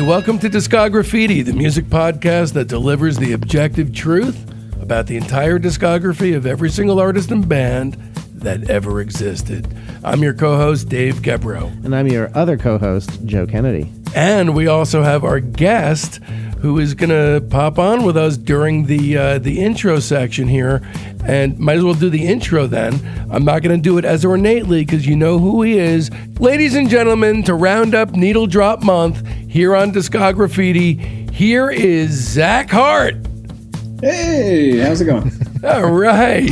welcome to Discography, the music podcast that delivers the objective truth about the entire discography of every single artist and band that ever existed. I'm your co-host, Dave Gebrow. And I'm your other co-host, Joe Kennedy. And we also have our guest who is going to pop on with us during the intro section here. And might as well do the intro then. I'm not going to do it as ornately because you know who he is. Ladies and gentlemen, to round up Needle Drop Month here on Discography, here is Zach Hart. Hey, how's it going? All right.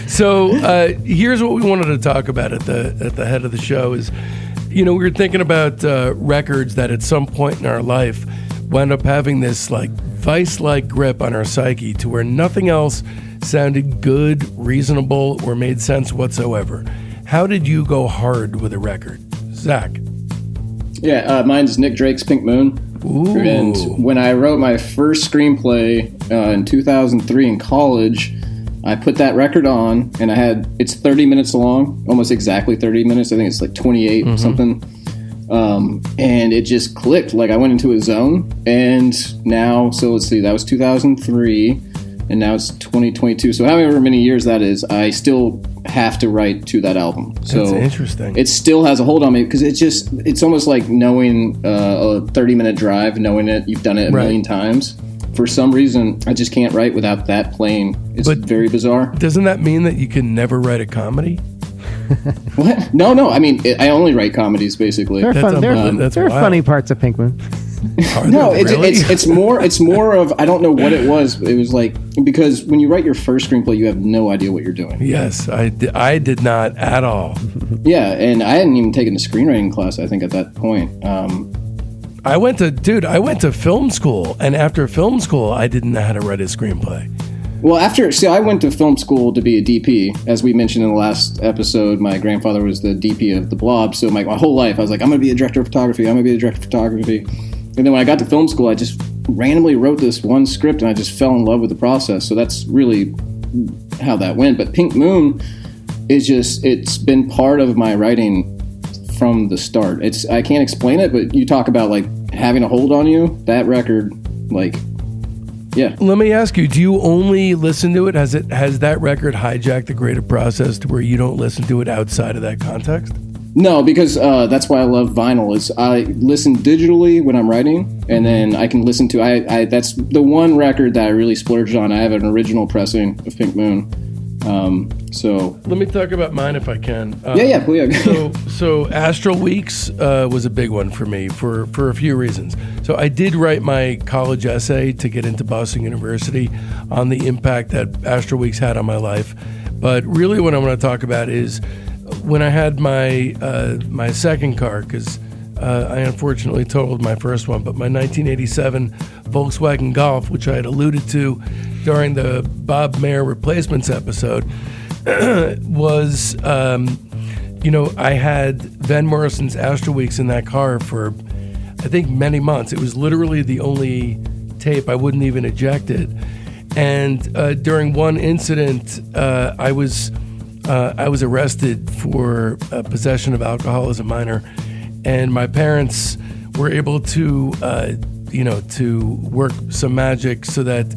So here's what we wanted to talk about at the head of the show is, you know, we were thinking about records that at some point in our life wound up having this like vice-like grip on our psyche to where nothing else sounded good, reasonable, or made sense whatsoever. How did you go hard with a record? Zach? Yeah, mine's Nick Drake's Pink Moon. Ooh. And when I wrote my first screenplay in 2003 in college, I put that record on, and it's 30 minutes long, almost exactly 30 minutes. I think it's like 28 something. And it just clicked. Like I went into a zone, and now, so let's see, that was 2003, and now it's 2022. So however many years that is, I still have to write to that album. So that's interesting. It still has a hold on me because it's almost like knowing a 30-minute drive, knowing it, you've done it a million times. For some reason, I just can't write without that playing. It's very bizarre. Doesn't that mean that you can never write a comedy? What? No. I mean, I only write comedies, basically. There are funny parts of Pink Moon. No, it's more of, I don't know what it was. It was like, because when you write your first screenplay, you have no idea what you're doing. Yes, I did not at all. Yeah, and I hadn't even taken a screenwriting class, I think, at that point. I went to film school, and after film school, I didn't know how to write a screenplay. Well, I went to film school to be a DP. As we mentioned in the last episode, my grandfather was the DP of The Blob, so my whole life, I was like, I'm going to be a director of photography, And then when I got to film school, I just randomly wrote this one script, and I just fell in love with the process. So that's really how that went. But Pink Moon is it's been part of my writing from the start. I can't explain it, but you talk about like having a hold on you. That record, like, yeah. Let me ask you, do you only listen to it? Has that record hijacked the creative process to where you don't listen to it outside of that context? No, because that's why I love vinyl. Is I listen digitally when I'm writing, and then I can listen to. That's the one record that I really splurged on. I have an original pressing of Pink Moon. So let me talk about mine if I can. Please. So Astral Weeks was a big one for me for a few reasons. So I did write my college essay to get into Boston University on the impact that Astral Weeks had on my life. But really, what I'm going to talk about is when I had my second car, because I unfortunately totaled my first one, but my 1987 Volkswagen Golf, which I had alluded to during the Bob Mayer Replacements episode, was, I had Van Morrison's Astral Weeks in that car for, I think, many months. It was literally the only tape. I wouldn't even eject it. And during one incident, I was arrested for possession of alcohol as a minor, and my parents were able to, to work some magic so that,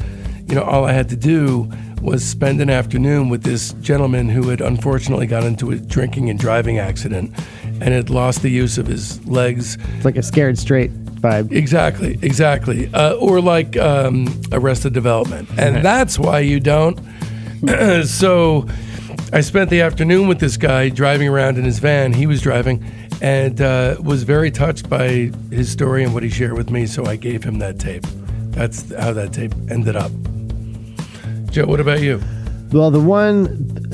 all I had to do was spend an afternoon with this gentleman who had unfortunately got into a drinking and driving accident and had lost the use of his legs. It's like a Scared Straight vibe. Exactly. Or like Arrested Development. And that's why you don't. So I spent the afternoon with this guy driving around in his van. He was driving and was very touched by his story and what he shared with me, so I gave him that tape. That's how that tape ended up. Joe, what about you? Well, the one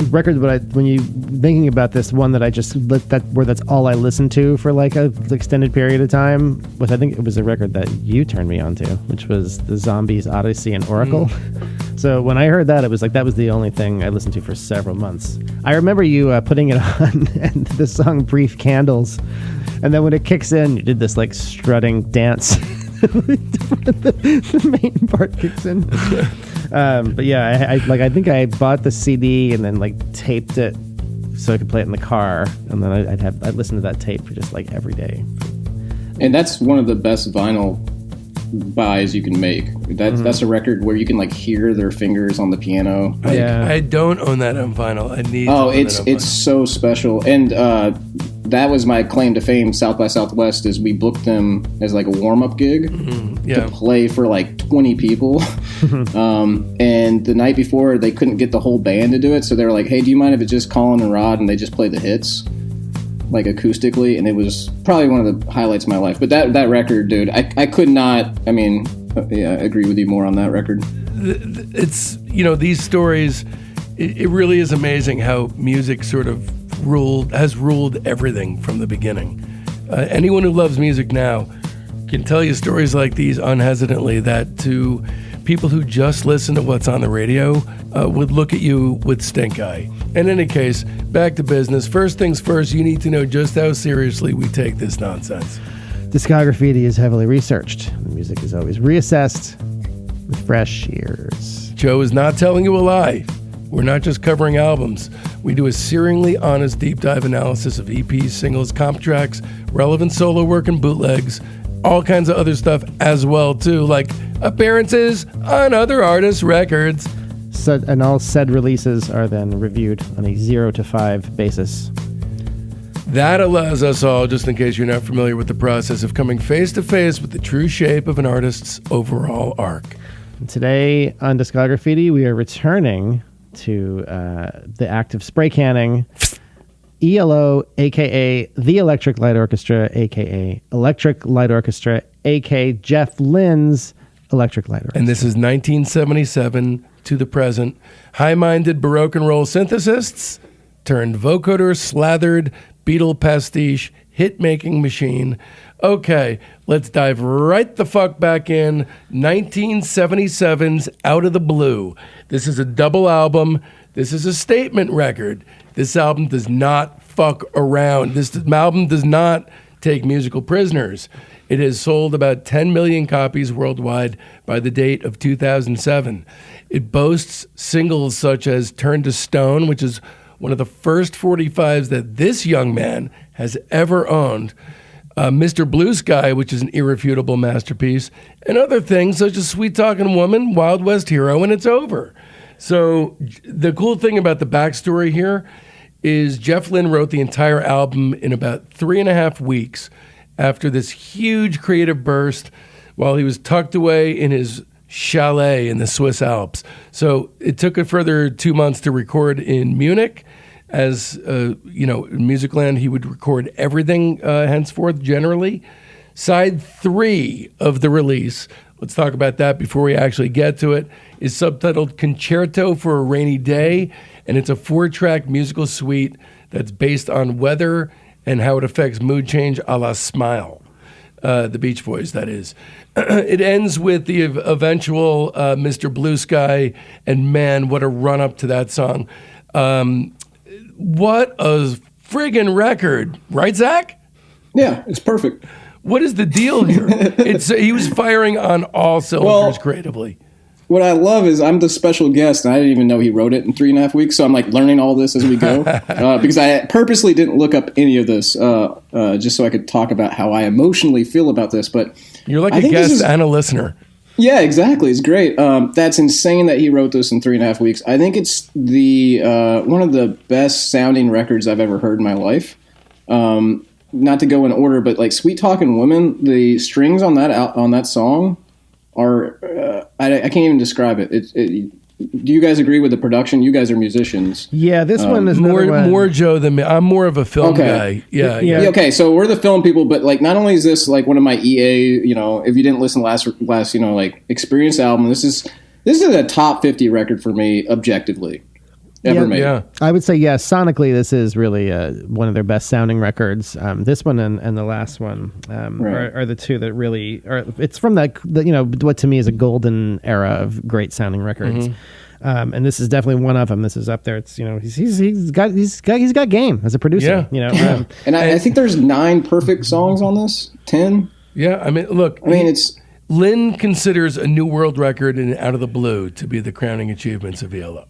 record when you thinking about this one that I just that's all I listened to for like a extended period of time was, I think it was a record that you turned me on to, which was the Zombies, Odyssey, and Oracle. So when I heard that, it was like that was the only thing I listened to for several months. I remember you putting it on and the song "Brief Candles," and then when it kicks in, you did this like strutting dance. The main part kicks in. But yeah, I think I bought the CD and then like taped it so I could play it in the car, and then I'd listen to that tape for just like every day. And that's one of the best vinyl buys you can make. That's a record where you can like hear their fingers on the piano. I don't own that on vinyl. I need. Oh, it's so special. And that was my claim to fame. South by Southwest is we booked them as like a warm up gig to play for like 20 people. And the night before they couldn't get the whole band to do it, so they were like, "Hey, do you mind if it's just Colin and Rod?" And they just played the hits like acoustically, and it was probably one of the highlights of my life. But that record, dude, I could not. I mean, I agree with you more on that record. It's these stories. It really is amazing how music sort of has ruled everything from the beginning. Anyone who loves music now can tell you stories like these unhesitantly, that to people who just listen to what's on the radio would look at you with stink eye. In any case, back to business. First things first, you need to know just how seriously we take this nonsense. Discography is heavily researched. The music is always reassessed with fresh ears. Joe is not telling you a lie. We're not just covering albums. We do a searingly honest deep dive analysis of EPs, singles, comp tracks, relevant solo work and bootlegs, all kinds of other stuff as well too, like appearances on other artists' records. And all said releases are then reviewed on a 0 to 5 basis. That allows us all, just in case you're not familiar with the process, of coming face to face with the true shape of an artist's overall arc. And today on Discography, we are returning to the act of spray canning ELO, a.k.a. the Electric Light Orchestra, a.k.a. Electric Light Orchestra, a.k.a. Jeff Lynne's Electric Light Orchestra. And this is 1977 to the present. High-minded Baroque and roll synthesists turned vocoder slathered Beatle pastiche hit-making machine. Okay, let's dive right the fuck back in. 1977's Out of the Blue. This is a double album. This is a statement record. This album does not fuck around. This album does not take musical prisoners. It has sold about 10 million copies worldwide by the date of 2007. It boasts singles such as Turn to Stone, which is one of the first 45s that this young man has ever owned. Mr. Blue Sky, which is an irrefutable masterpiece, and other things such as Sweet Talking Woman, Wild West Hero, and It's Over. So the cool thing about the backstory here is Jeff Lynne wrote the entire album in about 3.5 weeks after this huge creative burst while he was tucked away in his chalet in the Swiss Alps. So it took a further 2 months to record in Munich. As in Musicland, he would record everything henceforth, generally. Side 3 of the release, let's talk about that before we actually get to it, is subtitled Concerto for a Rainy Day, and it's a 4-track musical suite that's based on weather and how it affects mood change a la Smile. The Beach Boys, that is. It ends with the eventual Mr. Blue Sky, and man, what a run-up to that song. What a friggin' record, right, Zach? Yeah, it's perfect. What is the deal here? He was firing on all cylinders creatively. What I love is I'm the special guest, and I didn't even know he wrote it in 3.5 weeks, so I'm like learning all this as we go. Because I purposely didn't look up any of this just so I could talk about how I emotionally feel about this. But you're like a guest and a listener. Yeah, exactly. It's great. That's insane that he wrote this in 3.5 weeks. I think it's the one of the best sounding records I've ever heard in my life. Not to go in order, but like Sweet Talking Woman, the strings on that song are I can't even describe it. Do you guys agree with the production? You guys are musicians. Yeah, this one is more Joe than me. I'm more of a film guy. Yeah. Okay, so we're the film people, but like not only is this like one of my EA, if you didn't listen last like Experience album, this is a top 50 record for me objectively ever made. Yeah. I would say sonically this is really one of their best sounding records. This one and the last one are the two that really are. It's from what to me is a golden era of great sounding records. Mm-hmm. And this is definitely one of them. This is up there. It's he's got game as a producer. Yeah. And I think there's 9 perfect songs on this. 10. Yeah, I mean, look. It's Lynne considers a New World record and Out of the Blue to be the crowning achievements of ELO.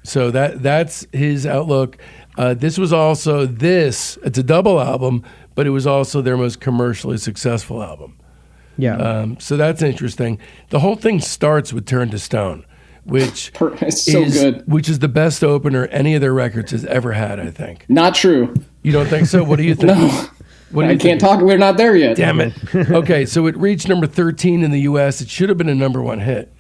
So that's his outlook. This was also it's a double album, but it was also their most commercially successful album. Yeah. So that's interesting. The whole thing starts with Turn to Stone, which It's so good. which is the best opener any of their records has ever had, I think. Not true. You don't think so? What do you think? No. What do I you can't think? talk. We're not there yet. Damn it. Okay, so it reached number 13 in the U.S. It should have been a number one hit.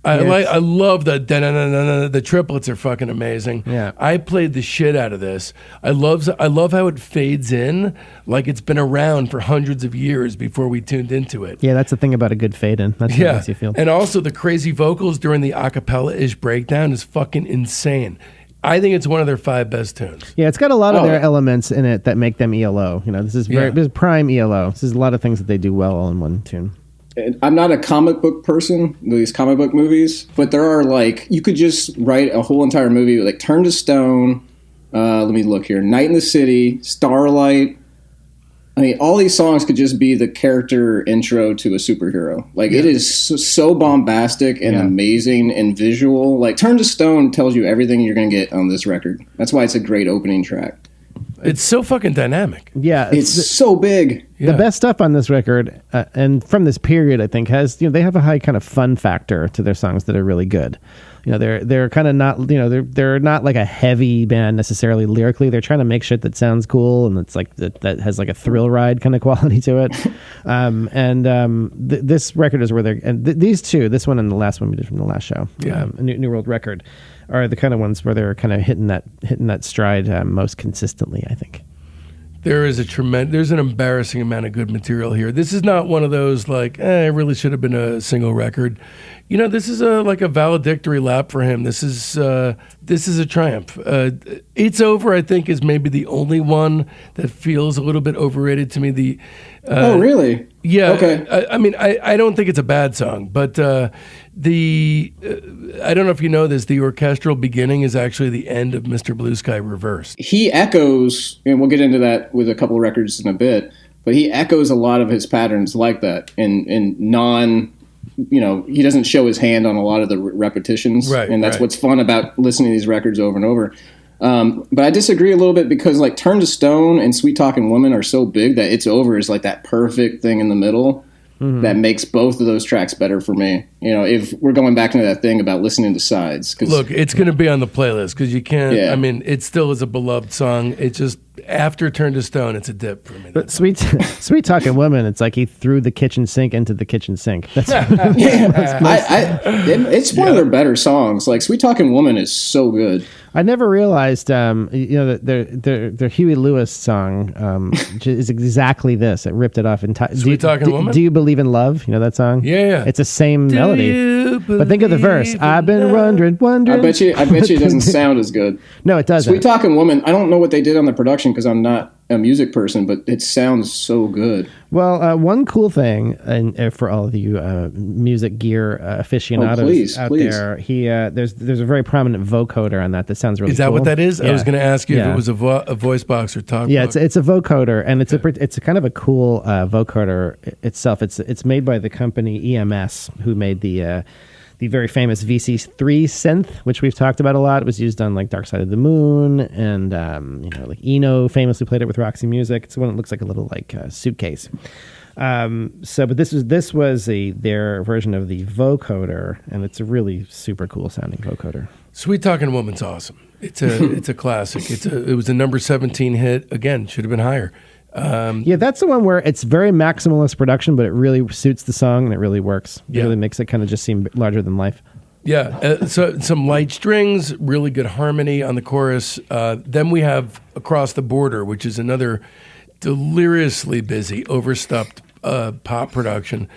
I love the triplets are fucking amazing. Yeah. I played the shit out of this. I love how it fades in like it's been around for hundreds of years before we tuned into it. Yeah, that's the thing about a good fade in. That's what makes you feel. And also the crazy vocals during the a cappella-ish breakdown is fucking insane. I think it's one of their 5 best tunes. Yeah, it's got a lot of their elements in it that make them ELO. You know, this is this is prime ELO. This is a lot of things that they do well all in one tune. I'm not a comic book person, these comic book movies, but there are like, you could just write a whole entire movie like Turn to Stone, let me look here, Night in the City, Starlight. I mean, all these songs could just be the character intro to a superhero. Like, it is so bombastic and amazing and visual. Like, Turn to Stone tells you everything you're going to get on this record. That's why it's a great opening track. It's so fucking dynamic. Yeah, It's so big. the best stuff on this record, and from this period, I think, has they have a high kind of fun factor to their songs that are really good. You know, they're kind of not, they're not like a heavy band necessarily lyrically. They're trying to make shit that sounds cool and it's like that has like a thrill ride kind of quality to it. This record is where they're these two, this one and the last one we did from the last show, New World Record, are the kind of ones where they're kind of hitting that stride most consistently, I think. There's an embarrassing amount of good material here. This is not one of those like, it really should have been a single record. You know, this is like a valedictory lap for him. This is a triumph. It's Over, I think, is maybe the only one that feels a little bit overrated to me. Oh, really? Yeah. Okay. I mean, I don't think it's a bad song, but I don't know if you know this, the orchestral beginning is actually the end of Mr. Blue Sky reversed. He echoes, and we'll get into that with a couple of records in a bit, but he echoes a lot of his patterns like that in non, he doesn't show his hand on a lot of the repetitions. Right, and that's right. what's fun about listening to these records over and over. But I disagree a little bit because like Turn to Stone and Sweet Talking Woman are so big that It's Over is like that perfect thing in the middle that makes both of those tracks better for me. If we're going back into that thing about listening to sides. Look, it's going to be on the playlist because you can't, Yeah. I mean, it still is a beloved song. It's just, after Turn to Stone, it's a dip for me. But Sweet Talking Woman, it's like he threw the kitchen sink into the kitchen sink. That's It's one of their better songs. Like Sweet Talking Woman is so good. I never realized, that their Huey Lewis song is exactly this. It ripped it off entirely. Sweet Talking Woman? Do you believe in love? You know that song? Yeah. It's the same melody. But think of the verse. believe I've been in wondering. I bet you it doesn't sound as good. No, it doesn't. Sweet Talking Woman, I don't know what they did on the production because I'm not a music person, but it sounds so good. Well, one cool thing, and for all of you music gear aficionados out please. there, there's a very prominent vocoder on that sounds really cool. Is that what that is? Yeah. I was going to ask you if Yeah. it was a voice box or talk Yeah, box. it's a vocoder, and it's a kind of a cool vocoder itself. It's made by the company EMS, who made the very famous VC3 synth, which we've talked about a lot. It was used on like Dark Side of the Moon, and like Eno famously played it with Roxy Music. It's one that looks like a little like suitcase. But this was their version of the vocoder, and it's a really super cool sounding vocoder. Sweet Talking Woman's awesome. It's a classic. It was a number 17 hit. Again, should have been higher. Yeah, that's the one where it's very maximalist production, but it really suits the song and it really works. It really makes it kind of just seem larger than life. Yeah, so some light strings, really good harmony on the chorus. Then we have Across the Border, which is another deliriously busy, overstuffed pop production.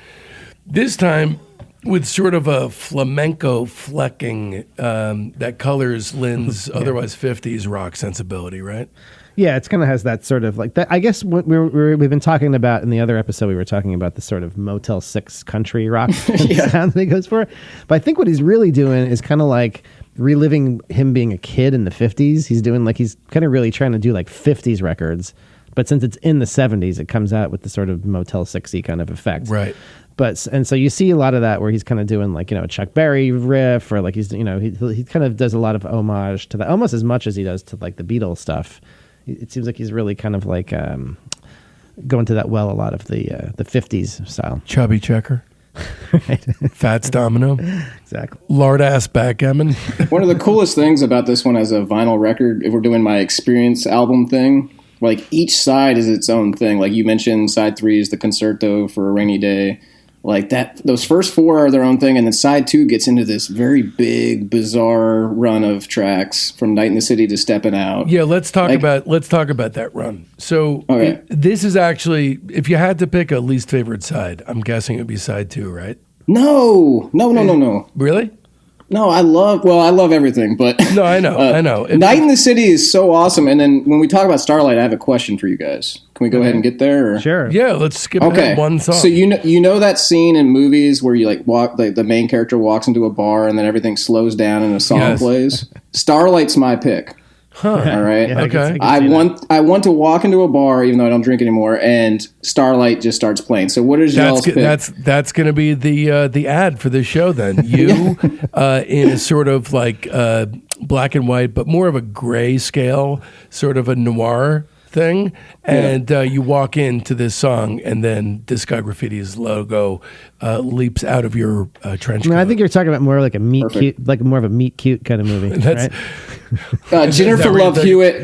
This time with sort of a flamenco flecking that colors Lynn's otherwise 50s rock sensibility, right? Yeah, it kind of has that sort of like that. I guess what we've been talking about in the other episode, we were talking about the sort of Motel 6 country rock sound that he goes for. But I think what he's really doing is kind of like reliving him being a kid in the 50s. He's doing like, he's kind of really trying to do like 50s records. But since it's in the 70s, it comes out with the sort of Motel 6-y kind of effect. Right. And so you see a lot of that where he's kind of doing like, a Chuck Berry riff, or like he's, he kind of does a lot of homage to that, almost as much as he does to like the Beatles stuff. It seems like he's really kind of like go into that well a lot of the 50s style. Chubby checker. Right. Fats domino. Exactly. Lard ass backgammon. One of the coolest things about this one as a vinyl record, if we're doing my experience album thing, like each side is its own thing. Like you mentioned, side 3 is the concerto for a rainy day. Like that, those first 4 are their own thing, and then side 2 gets into this very big, bizarre run of tracks from Night in the City to Steppin' Out. Yeah, let's talk about that run. So Okay. this is actually, if you had to pick a least favorite side, I'm guessing it would be side 2, right? No. Really? No, I love everything, but No, I know. Night in the City is so awesome. And then when we talk about Starlight, I have a question for you guys. Can we go ahead and get there? Or? Sure. Yeah, let's skip Okay. ahead one song. So you know that scene in movies where you like walk, like the main character walks into a bar and then everything slows down and a song Yes. plays. Starlight's my pick. Huh. All right. Yeah, Okay. I want to walk into a bar, even though I don't drink anymore, and Starlight just starts playing. So what is y'all's pick? That's going to be the ad for this show. Then you in a sort of like black and white, but more of a gray scale, sort of a noir thing, and you walk into this song, and then Discog Graffiti's logo leaps out of your trench coat. I think you're talking about more like a meet Perfect. cute, like more of a meet cute kind of movie. That's- right? Jennifer Love Hewitt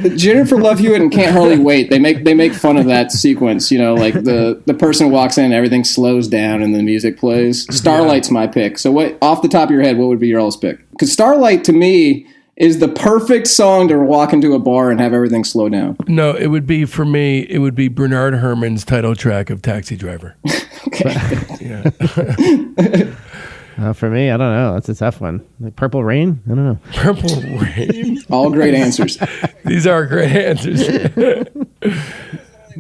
and Can't Hardly Wait. They make fun of that sequence. You know, like the person walks in, everything slows down, and the music plays. Starlight's my pick. So what, off the top of your head, what would be your all's pick? Because Starlight to me is the perfect song to walk into a bar and have everything slow down. No, it would be for me. It would be Bernard Herrmann's title track of Taxi Driver. Yeah. For me, I don't know. That's a tough one. Like Purple Rain? I don't know. Purple Rain. All great answers. These are great answers.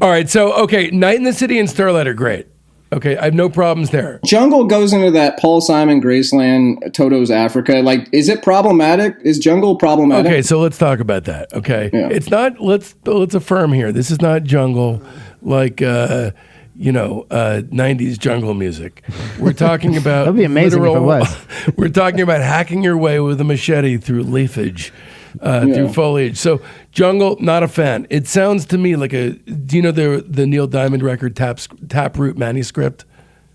All right, so okay, Night in the City and Starlight are great. Okay, I have no problems there. Jungle goes into that Paul Simon, Graceland, Toto's Africa. Like, is it problematic? Is Jungle problematic? Okay, so let's talk about that. Okay, Yeah. it's not. Let's affirm here. This is not jungle, like 90s jungle music. We're talking about. That'd be amazing if it was. We're talking about hacking your way with a machete through leafage, through foliage. So jungle, not a fan. It sounds to me like do you know the Neil Diamond record Taproot Manuscript?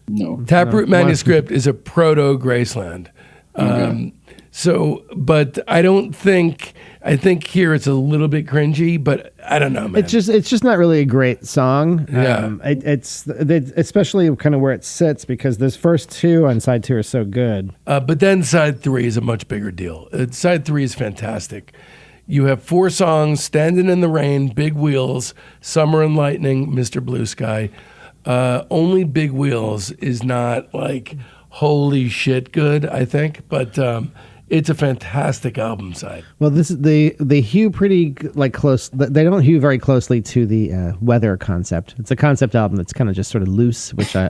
No. Taproot Manuscript is a proto Graceland. So, but I think here it's a little bit cringy, but I don't know, man. It's just not really a great song. Yeah. It's especially kind of where it sits because those first 2 on side 2 are so good. But then side 3 is a much bigger deal. Side 3 is fantastic. You have 4 songs: Standing in the Rain, Big Wheels, Summer and Lightning, Mr. Blue Sky. Only Big Wheels is not like holy shit good, I think, but it's a fantastic album side. Well, this is they hew pretty like close. They don't hew very closely to the weather concept. It's a concept album that's kind of just sort of loose, which I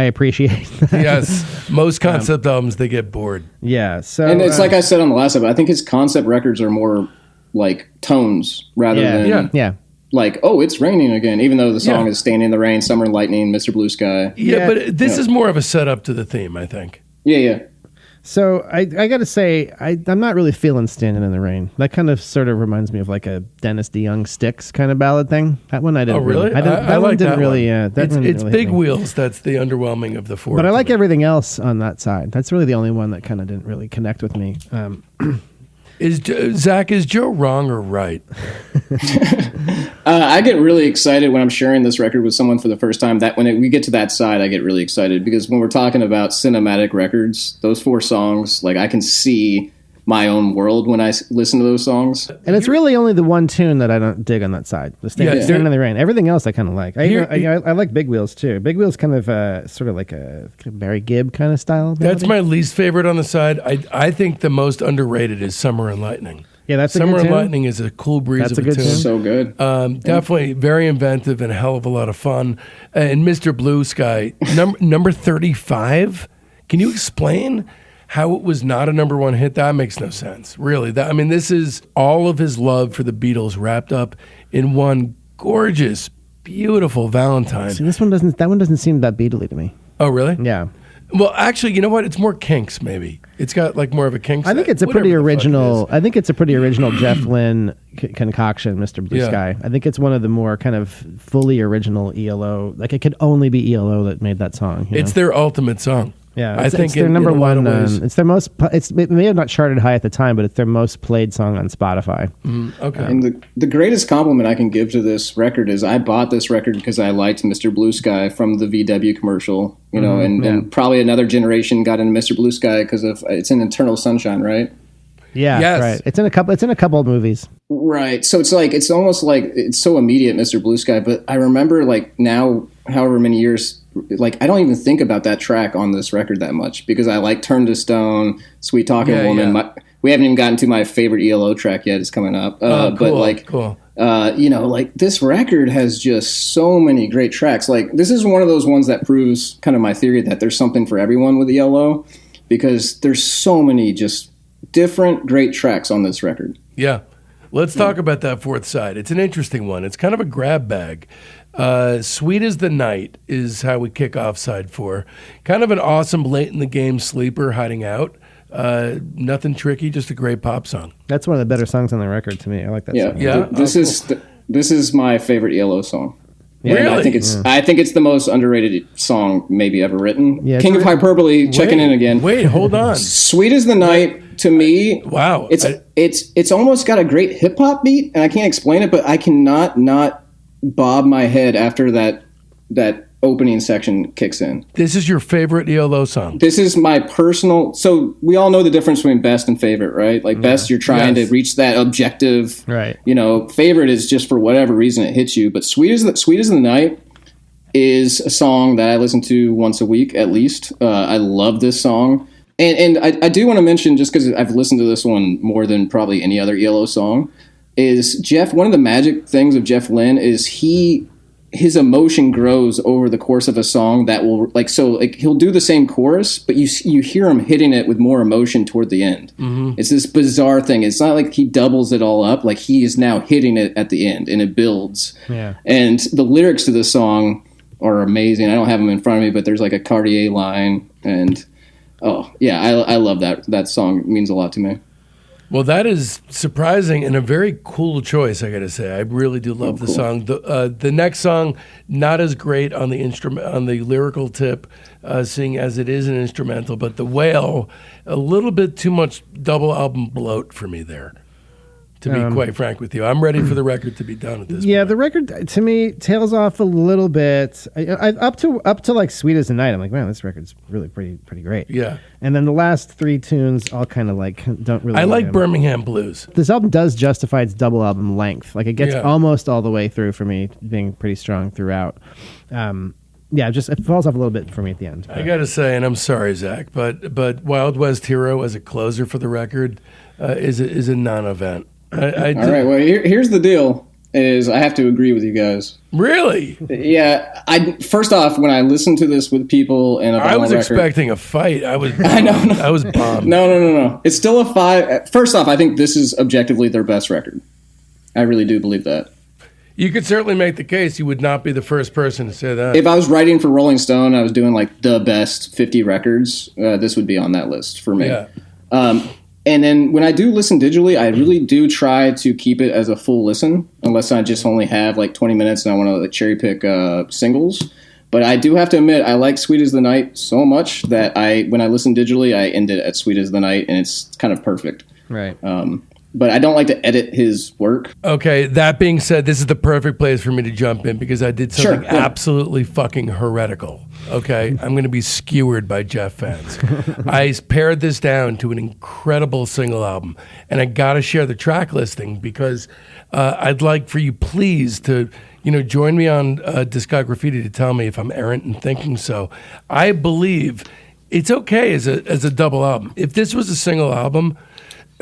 appreciate. Yes, most concept albums they get bored. Yeah. So And it's like I said on the last episode, I think his concept records are more like tones rather than yeah. like, oh, it's raining again, even though the song Yeah. is Standing in the Rain, Summer and Lightning, Mr. Blue Sky. Yeah, but this is more of a setup to the theme, I think. Yeah. So I got to say, I'm not really feeling Standing in the Rain. That kind of sort of reminds me of like a Dennis DeYoung Styx kind of ballad thing. That one I didn't. Oh, really? I like didn't that really. one. That one It's didn't really Big hit me. Wheels. That's the underwhelming of the 4. But I like to me. everything else on that side. That's really the only one that kind of didn't really connect with me. Zach, is Joe wrong or right? I get really excited when I'm sharing this record with someone for the first time. That when we get to that side, I get really excited because when we're talking about cinematic records, those 4 songs, like I can see my own world when I listen to those songs. And it's really only the one tune that I don't dig on that side. The Standing in the Rain. Everything else I kind of like. I like Big Wheels too. Big Wheels kind of sort of like a Barry Gibb kind of style. That's my least favorite on the side. I think the most underrated is Summer and Lightning. Yeah, that's a Summer good and tune. Lightning is a cool breeze That's of a good tune. tune. So good. Definitely very inventive and a hell of a lot of fun. And Mr. Blue Sky, number 35. Can you explain how it was not a number 1 hit? That makes no sense, really. This is all of his love for the Beatles wrapped up in one gorgeous, beautiful Valentine. See, that one doesn't seem that Beatley to me. Oh, really? Yeah. Well, actually, you know what? It's more Kinks, maybe. It's got like more of a Kinks. I think it's a pretty original. I think it's a pretty original Jeff Lynne concoction, Mr. Blue Sky. I think it's one of the more kind of fully original ELO. Like it could only be ELO that made that song. It's their ultimate song. Yeah, I think it's their number one. It's their most. It may have not charted high at the time, but it's their most played song on Spotify. Okay. And the greatest compliment I can give to this record is I bought this record because I liked Mr. Blue Sky from the VW commercial, and probably another generation got into Mr. Blue Sky because of it's in Eternal Sunshine, right? Yeah, yes. Right. It's in a couple of movies. Right. So it's almost like it's so immediate, Mr. Blue Sky. But I remember like now, however many years. Like I don't even think about that track on this record that much because I like Turn to Stone, Sweet Talking Woman. Yeah. We haven't even gotten to my favorite ELO track yet. It's coming up. Cool, but like, cool. Like this record has just so many great tracks. Like this is one of those ones that proves kind of my theory that there's something for everyone with ELO because there's so many just different great tracks on this record. Yeah. Let's talk about that fourth side. It's an interesting one. It's kind of a grab bag. Sweet as the Night is how we kick off side 4. Kind of an awesome late in the game sleeper hiding out. Nothing tricky, just a great pop song. That's one of the better songs on the record to me. I like that song. Yeah. This is my favorite ELO song. Yeah. Really? I think it's the most underrated song maybe ever written. Yeah, King of Hyperbole checking in again. Wait, hold on. Sweet as the Night to me. Wow. It's almost got a great hip hop beat, and I can't explain it, but I cannot not bob my head after that opening section kicks in. This is your favorite ELO song. This is my personal. So we all know the difference between best and favorite, right? Like best, you're trying to reach that objective. Right. Favorite is just for whatever reason it hits you. But Sweet as the Night is a song that I listen to once a week at least. I love this song. And I do want to mention, just because I've listened to this one more than probably any other ELO song, is Jeff. One of the magic things of Jeff Lynne is his emotion grows over the course of a song that will he'll do the same chorus, but you hear him hitting it with more emotion toward the end. Mm-hmm. It's this bizarre thing. It's not like he doubles it all up. Like he is now hitting it at the end and it builds. Yeah. And the lyrics to the song are amazing. I don't have them in front of me, but there's like a Cartier line and I love that. That song. It means a lot to me. Well, that is surprising and a very cool choice, I got to say. I really do love the song. The next song, not as great on the lyrical tip, seeing as it is an instrumental, but The Whale, a little bit too much double album bloat for me there. To be quite frank with you, I'm ready for the record to be done at this point. Yeah, the record to me tails off a little bit. Up to like Sweet as the Night, I'm like, man, this record's really pretty great. Yeah. And then the last 3 tunes all kind of like don't really. I like Birmingham Blues. This album does justify its double album length. Like it gets almost all the way through for me, being pretty strong throughout. It falls off a little bit for me at the end. But. I got to say, and I'm sorry, Zach, but Wild West Hero as a closer for the record is a non-event. All right. Well, here's the deal: is I have to agree with you guys. Really? Yeah. First off, when I listened to this with people and I was expecting a fight. I was bombed. No. It's still a 5. First off, I think this is objectively their best record. I really do believe that. You could certainly make the case. You would not be the first person to say that. If I was writing for Rolling Stone, I was doing like the best 50 records. This would be on that list for me. Yeah. And then when I do listen digitally, I really do try to keep it as a full listen, unless I just only have like 20 minutes and I want to cherry pick singles. But I do have to admit, I like Sweet as the Night so much that when I listen digitally, I end it at Sweet as the Night, and it's kind of perfect. Right. But I don't like to edit his work. Okay, that being said, this is the perfect place for me to jump in because I did something absolutely fucking heretical. Okay, I'm going to be skewered by Jeff fans. I pared this down to an incredible single album, and I got to share the track listing because I'd like for you, please, to join me on Discography to tell me if I'm errant in thinking so. I believe it's okay as a double album. If this was a single album,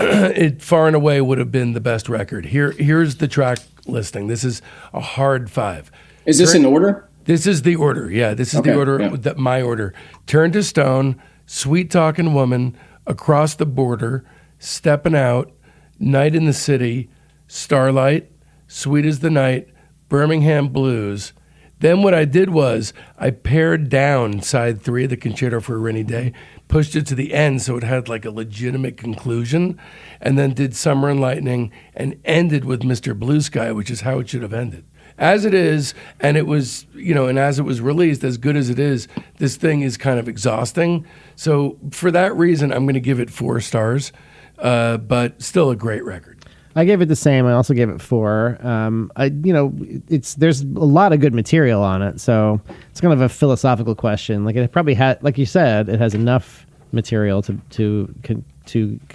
it far and away would have been the best record. Here's the track listing. This is a hard 5. Is this in order? This is the order. Yeah, this is the order. Yeah. My order. Turn to Stone, Sweet Talking Woman, Across the Border, Steppin' Out, Night in the City, Starlight, Sweet as the Night, Birmingham Blues, Then what I did was I pared down side 3 of the Concerto for a Rainy Day, pushed it to the end so it had like a legitimate conclusion, and then did Summer and Lightning and ended with Mr. Blue Sky, which is how it should have ended. As it is, and it was, and as it was released, as good as it is, this thing is kind of exhausting. So for that reason, I'm going to give it 4 stars, but still a great record. I gave it the same. I also gave it 4. There's a lot of good material on it, so it's kind of a philosophical question. Like it probably had, like you said, it has enough material to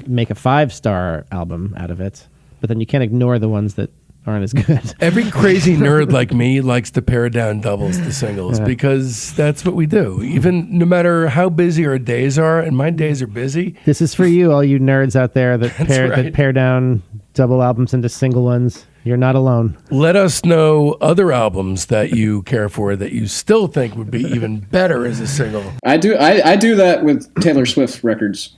make a 5-star album out of it. But then you can't ignore the ones that aren't as good. Every crazy nerd like me likes to pare down doubles to singles because that's what we do. Even no matter how busy our days are, and my days are busy. This is for you, all you nerds out there that pare down double albums into single ones. You're not alone. Let us know other albums that you care for that you still think would be even better as a single. I do that with Taylor Swift records.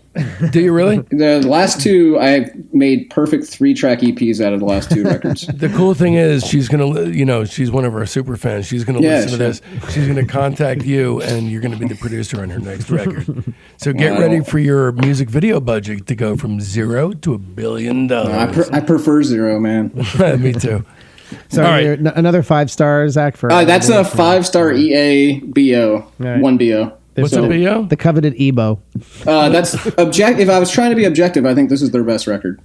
Do you really? The last 2, I made perfect 3-track EPs out of the last 2 records. The cool thing is she's going to, she's one of our super fans. She's going to listen to this. She's going to contact you, and you're going to be the producer on her next record. So get ready for your music video budget to go from 0 to $1 billion. I prefer 0, man. Me too. So all right. Another 5 stars, Zach? For that's a 5-star EA BO, right. 1 BO. What's a BO? The coveted EBO. That's if I was trying to be objective, I think this is their best record.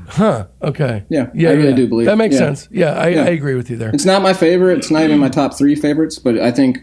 Huh. Okay. Yeah. I really do believe that makes sense. Yeah, I agree with you there. It's not my favorite. It's not even my top 3 favorites. But I think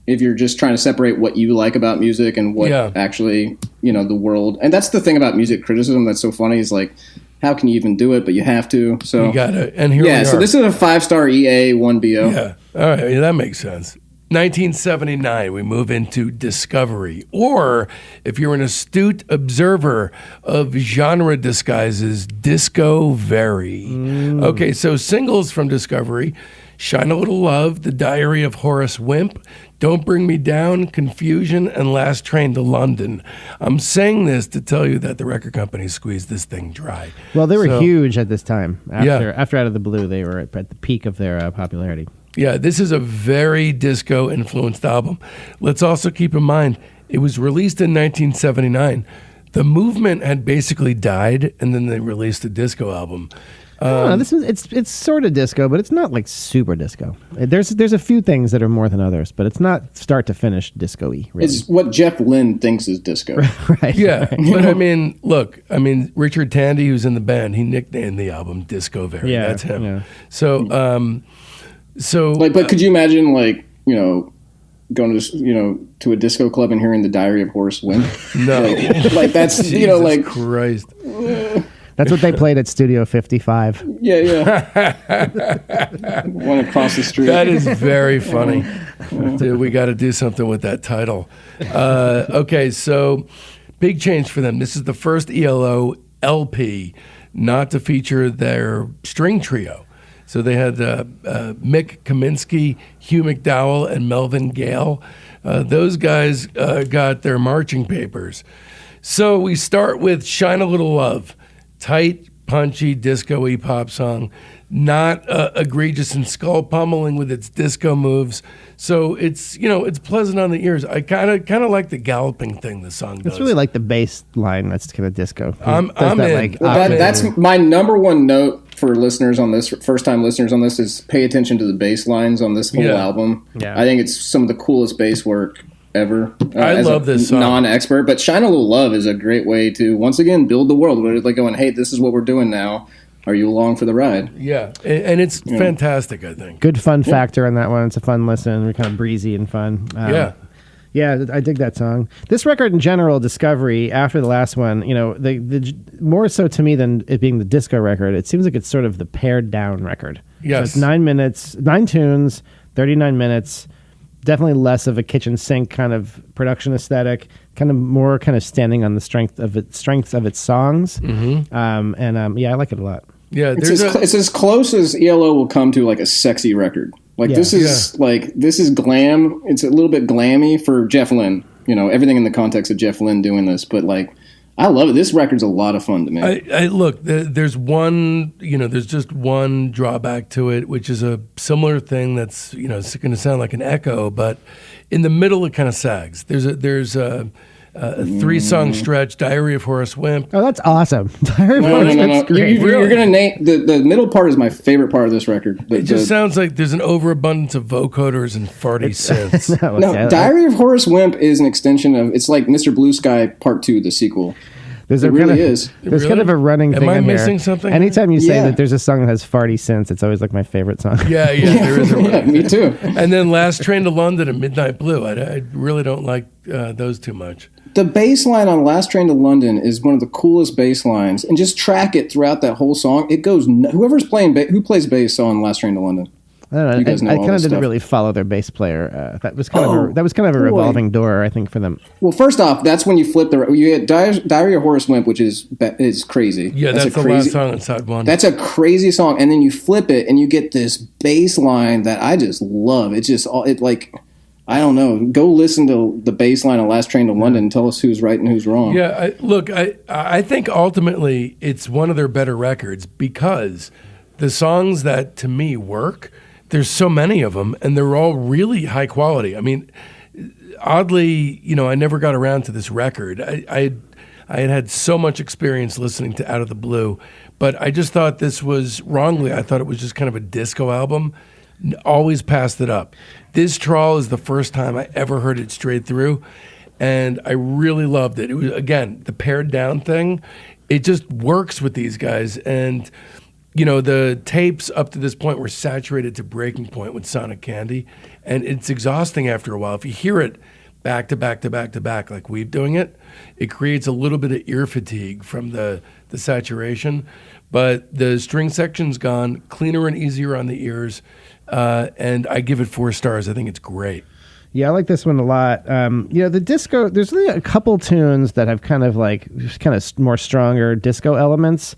if you're just trying to separate what you like about music and what actually the world, and that's the thing about music criticism that's so funny is like, how can you even do it? But you have to. So you got it. And here we are. So this is a 5-star EA 1 BO. Yeah. All right. Yeah, that makes sense. 1979, we move into Discovery, or if you're an astute observer of genre disguises, Disco Very. Okay, so singles from Discovery: Shine a Little Love, The Diary of Horace Wimp, Don't Bring Me Down, Confusion, and Last Train to London. I'm saying this to tell you that the record company squeezed this thing dry. Well, they were huge at this time. After Out of the Blue, they were at the peak of their popularity. Yeah, this is a very disco-influenced album. Let's also keep in mind, it was released in 1979. The movement had basically died, and then they released a disco album. It's sort of disco, but it's not like super disco. There's a few things that are more than others, but it's not start to finish disco-y. Really. It's what Jeff Lynne thinks is disco. Right. Yeah, but Richard Tandy, who's in the band, he nicknamed the album Disco Very. Yeah, that's him. Yeah. But could you imagine going to a disco club and hearing The Diary of Horace Wimp? No, that's Jesus Christ. That's what they played at Studio 55. Yeah. One across the street. That is very funny. Dude, we got to do something with that title. Okay, so big change for them. This is the first ELO LP not to feature their string trio. So they had Mick Kaminsky, Hugh McDowell, and Melvin Gale. Those guys got their marching papers. So we start with Shine a Little Love. Tight, punchy, disco-y pop song. Not egregious and skull pummeling with its disco moves. So it's pleasant on the ears. I kind of like the galloping thing the song does. It's really like the bass line that's kind of disco. That's my number one note for listeners on this, first-time listeners on this, is pay attention to the bass lines on this whole album. Yeah. I think it's some of the coolest bass work ever. I love this song. Non-expert, but Shine a Little Love is a great way to, once again, build the world. We're like going, hey, this is what we're doing now. Are you along for the ride? Yeah, and it's fantastic, I think. Good fun factor on that one. It's a fun listen. We're kind of breezy and fun. Yeah, I dig that song. This record in general, Discovery, after the last one, the more so to me than it being the disco record, it seems like it's sort of the pared down record. Yes. So it's 9 tunes, 39 minutes, definitely less of a kitchen sink kind of production aesthetic, kind of more kind of standing on the strength of its songs. Mm-hmm. I like it a lot. Yeah, it's as close as ELO will come to like a sexy record. This is glam. It's a little bit glammy for Jeff Lynne. Everything in the context of Jeff Lynne doing this, but I love it. This record's a lot of fun to me. I look, there's one, there's just one drawback to it, which is a similar thing that's, it's going to sound like an echo, but in the middle it kind of sags. There's a 3-song stretch, Diary of Horace Wimp. Oh, that's awesome. Diary of No. That's great. You're going to name the middle part is my favorite part of this record. It just sounds like there's an overabundance of vocoders and farty synths. Diary of Horace Wimp is an extension of. It's like Mr. Blue Sky Part 2, the sequel. There's it really is. There's kind of a running thing. Am I in missing here. something? Anytime you say that there's a song that has farty synths, it's always like my favorite song. Yeah, there is a running me too. And then Last Train to London and Midnight Blue. I really don't like those too much. The bass line on Last Train to London is one of the coolest bass lines, and just track it throughout that whole song. It goes. Whoever's playing, who plays bass on Last Train to London? I don't know. You guys know I all kind of this didn't stuff. really follow their bass player. That was kind of a revolving door, I think, for them. Well, first off, that's when you flip you get Diary of Horace Wimp, which is crazy. Yeah, that's the last song on side one. That's a crazy song, and then you flip it, and you get this bass line that I just love. It's just I don't know. Go listen to the bass line of Last Train to London and tell us who's right and who's wrong. Yeah, I think ultimately it's one of their better records because the songs that to me work, there's so many of them, and they're all really high quality. I mean, oddly, I never got around to this record. I had so much experience listening to Out of the Blue, but I just thought this was wrongly. I thought it was just kind of a disco album. Always passed it up. This Trawl is the first time I ever heard it straight through, and I really loved it. It was, again, the pared down thing. It just works with these guys, and the tapes up to this point were saturated to breaking point with Sonic Candy, and it's exhausting after a while. If you hear it back to back to back to back like we're doing it, it creates a little bit of ear fatigue from the saturation. But the string section's gone, cleaner and easier on the ears, and I give it 4 stars. I think it's great. Yeah, I like this one a lot. The disco, there's really a couple tunes that have kind of more stronger disco elements.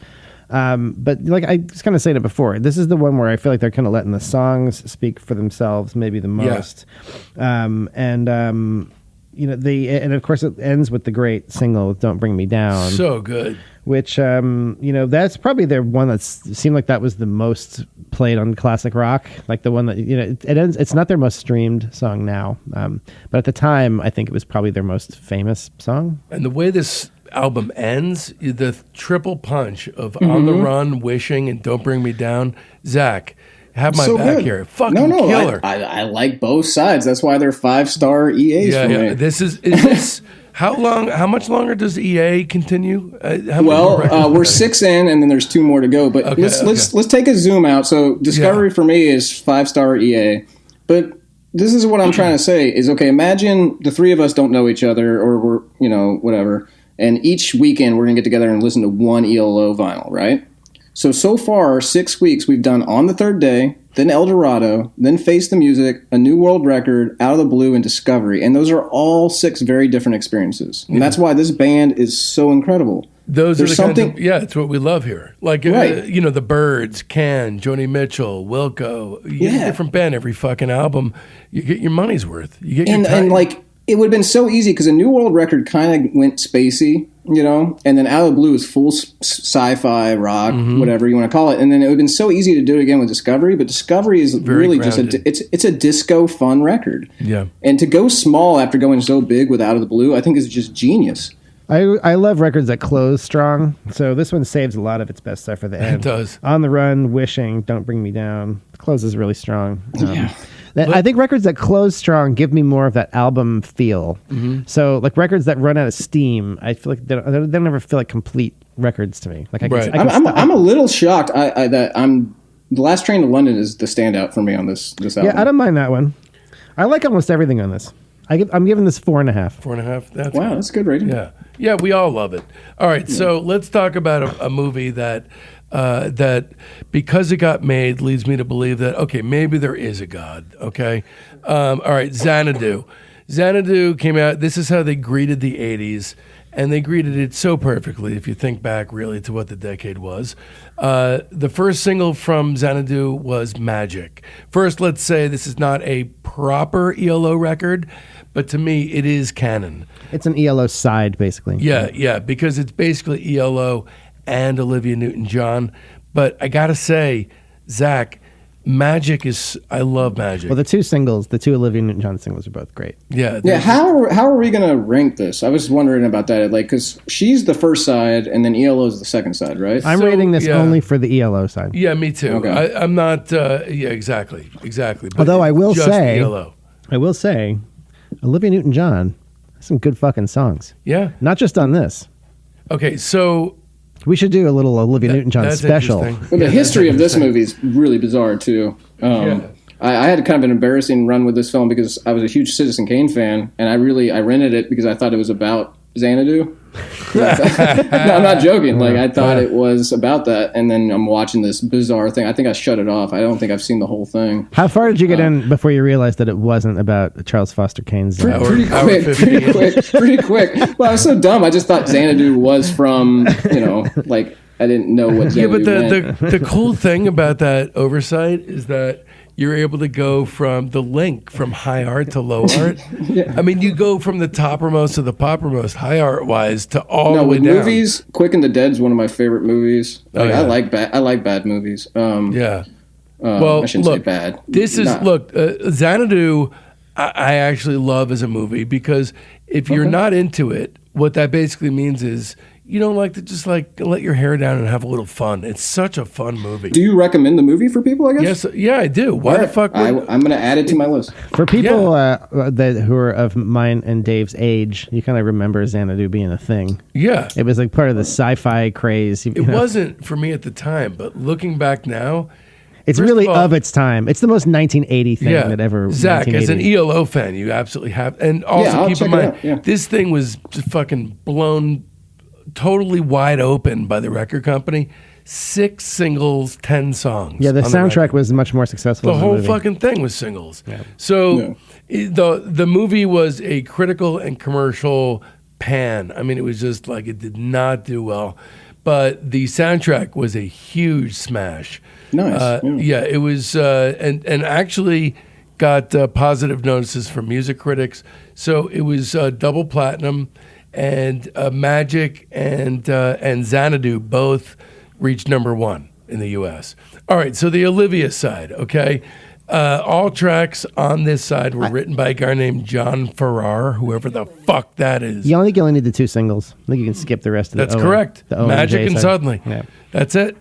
But like I was kind of saying it before, this is the one where I feel like they're kind of letting the songs speak for themselves maybe the most. Yeah. And of course it ends with the great single "Don't Bring Me Down." So good. Which that's probably their one that seemed like that was the most played on classic rock, like the one that it ends. It's not their most streamed song now, but at the time I think it was probably their most famous song. And the way this album ends, the triple punch of On the Run, Wishing, and Don't Bring Me Down. Zach, have my back good. here. Fucking killer. I like both sides. That's why they're 5-star EAs for me. This is how much longer does EA continue? We're 6 in, and then there's 2 more to go. But let's take a zoom out. So Discovery for me is 5-star EA, but this is what I'm trying to say is, okay, imagine the 3 of us don't know each other, or we're whatever. And each weekend, we're going to get together and listen to one ELO vinyl, right? So far, 6 weeks, we've done On the Third Day, then El Dorado, then Face the Music, A New World Record, Out of the Blue, and Discovery. And those are all 6 very different experiences. And that's why this band is so incredible. There's something. It's what we love here. Like, right. The Byrds, Can, Joni Mitchell, Wilco. You get a different band every fucking album. You get your money's worth. You get your time. And like, it would have been so easy because A New World Record kind of went spacey, and then Out of the Blue is full sci-fi, rock, whatever you want to call it. And then it would have been so easy to do it again with Discovery, but Discovery is very really grounded. it's a disco fun record. Yeah. And to go small after going so big with Out of the Blue, I think is just genius. I love records that close strong, so this one saves a lot of its best stuff for the end. It does. On the Run, Wishing, Don't Bring Me Down. It closes really strong. Yeah. I think records that close strong give me more of that album feel. So, like records that run out of steam, I feel like they never feel like complete records to me. Like I'm a little shocked that The Last Train to London is the standout for me on this album. Yeah, I don't mind that one. I like almost everything on this. I'm giving this 4.5. 4.5. That's a good rating. Yeah, we all love it. All right, so let's talk about a movie that because it got made leads me to believe that, okay, maybe there is a God, okay? All right, Xanadu. Xanadu came out. This is how they greeted the 80s, and they greeted it so perfectly if you think back really to what the decade was. The first single from Xanadu was Magic. First, let's say this is not a proper ELO record, but to me, it is canon. It's an ELO side, basically. Yeah, because it's basically ELO and Olivia Newton-John. But I gotta say, Zach, Magic is. I love Magic. Well, the two Olivia Newton-John singles are both great. Yeah. How are we gonna rank this? I was wondering about that. Like, because she's the first side, and then ELO is the second side, right? I'm rating this only for the ELO side. Yeah, me too. Okay. I'm not. Yeah, exactly. But Although I will just say, ELO. Olivia Newton-John has some good fucking songs. Yeah. Not just on this. Okay, so We should do a little Olivia Newton-John that's special. interesting. Well, the history of this movie is really bizarre too. I had kind of an embarrassing run with this film because I was a huge Citizen Kane fan, and I rented it because I thought it was about Xanadu. No, I'm not joking. Like, I thought it was about that, and then I'm watching this bizarre thing. I think I shut it off. I don't think I've seen the whole thing. How far did you get in before you realized that it wasn't about Charles Foster Kane's? Pretty quick. Well, I was so dumb. I just thought Xanadu was from, like, I didn't know what Xanadu meant. But the cool thing about that oversight is that you're able to go from the link from high art to low art. I mean, you go from the toppermost to the poppermost, high art wise, to all the way down. Movies, Quick and the Dead's one of my favorite movies. Like, I like bad movies. Well, I shouldn't say bad. This is Xanadu. I actually love as a movie because if you're not into it, what that basically means is you don't like to just like let your hair down and have a little fun. It's such a fun movie. Do you recommend the movie for people, I guess? Yes, yeah, I do. Why the fuck? I'm going to add it to my list. For people who are of mine and Dave's age, you kind of remember Xanadu being a thing. Yeah. It was like part of the sci-fi craze. It wasn't for me at the time, but looking back now, it's really of its time. It's the most 1980 thing that ever. Zach, as an ELO fan, you absolutely have. And also keep in mind, this thing was just fucking blown totally wide open by the record company. 6 singles, 10 songs. Yeah, the soundtrack was much more successful. The whole fucking thing was singles. Yeah. So the movie was a critical and commercial pan. I mean, it was just like it did not do well. But the soundtrack was a huge smash. Nice. It was, and actually got positive notices from music critics. So it was double platinum, and Magic and Xanadu both reached #1 in the U.S. All right, so the Olivia side, okay? All tracks on this side were written by a guy named John Farrar, whoever the fuck that is. You only need the 2 singles. I think you can skip the rest of That's the correct. The Magic and Suddenly. Yeah. That's it.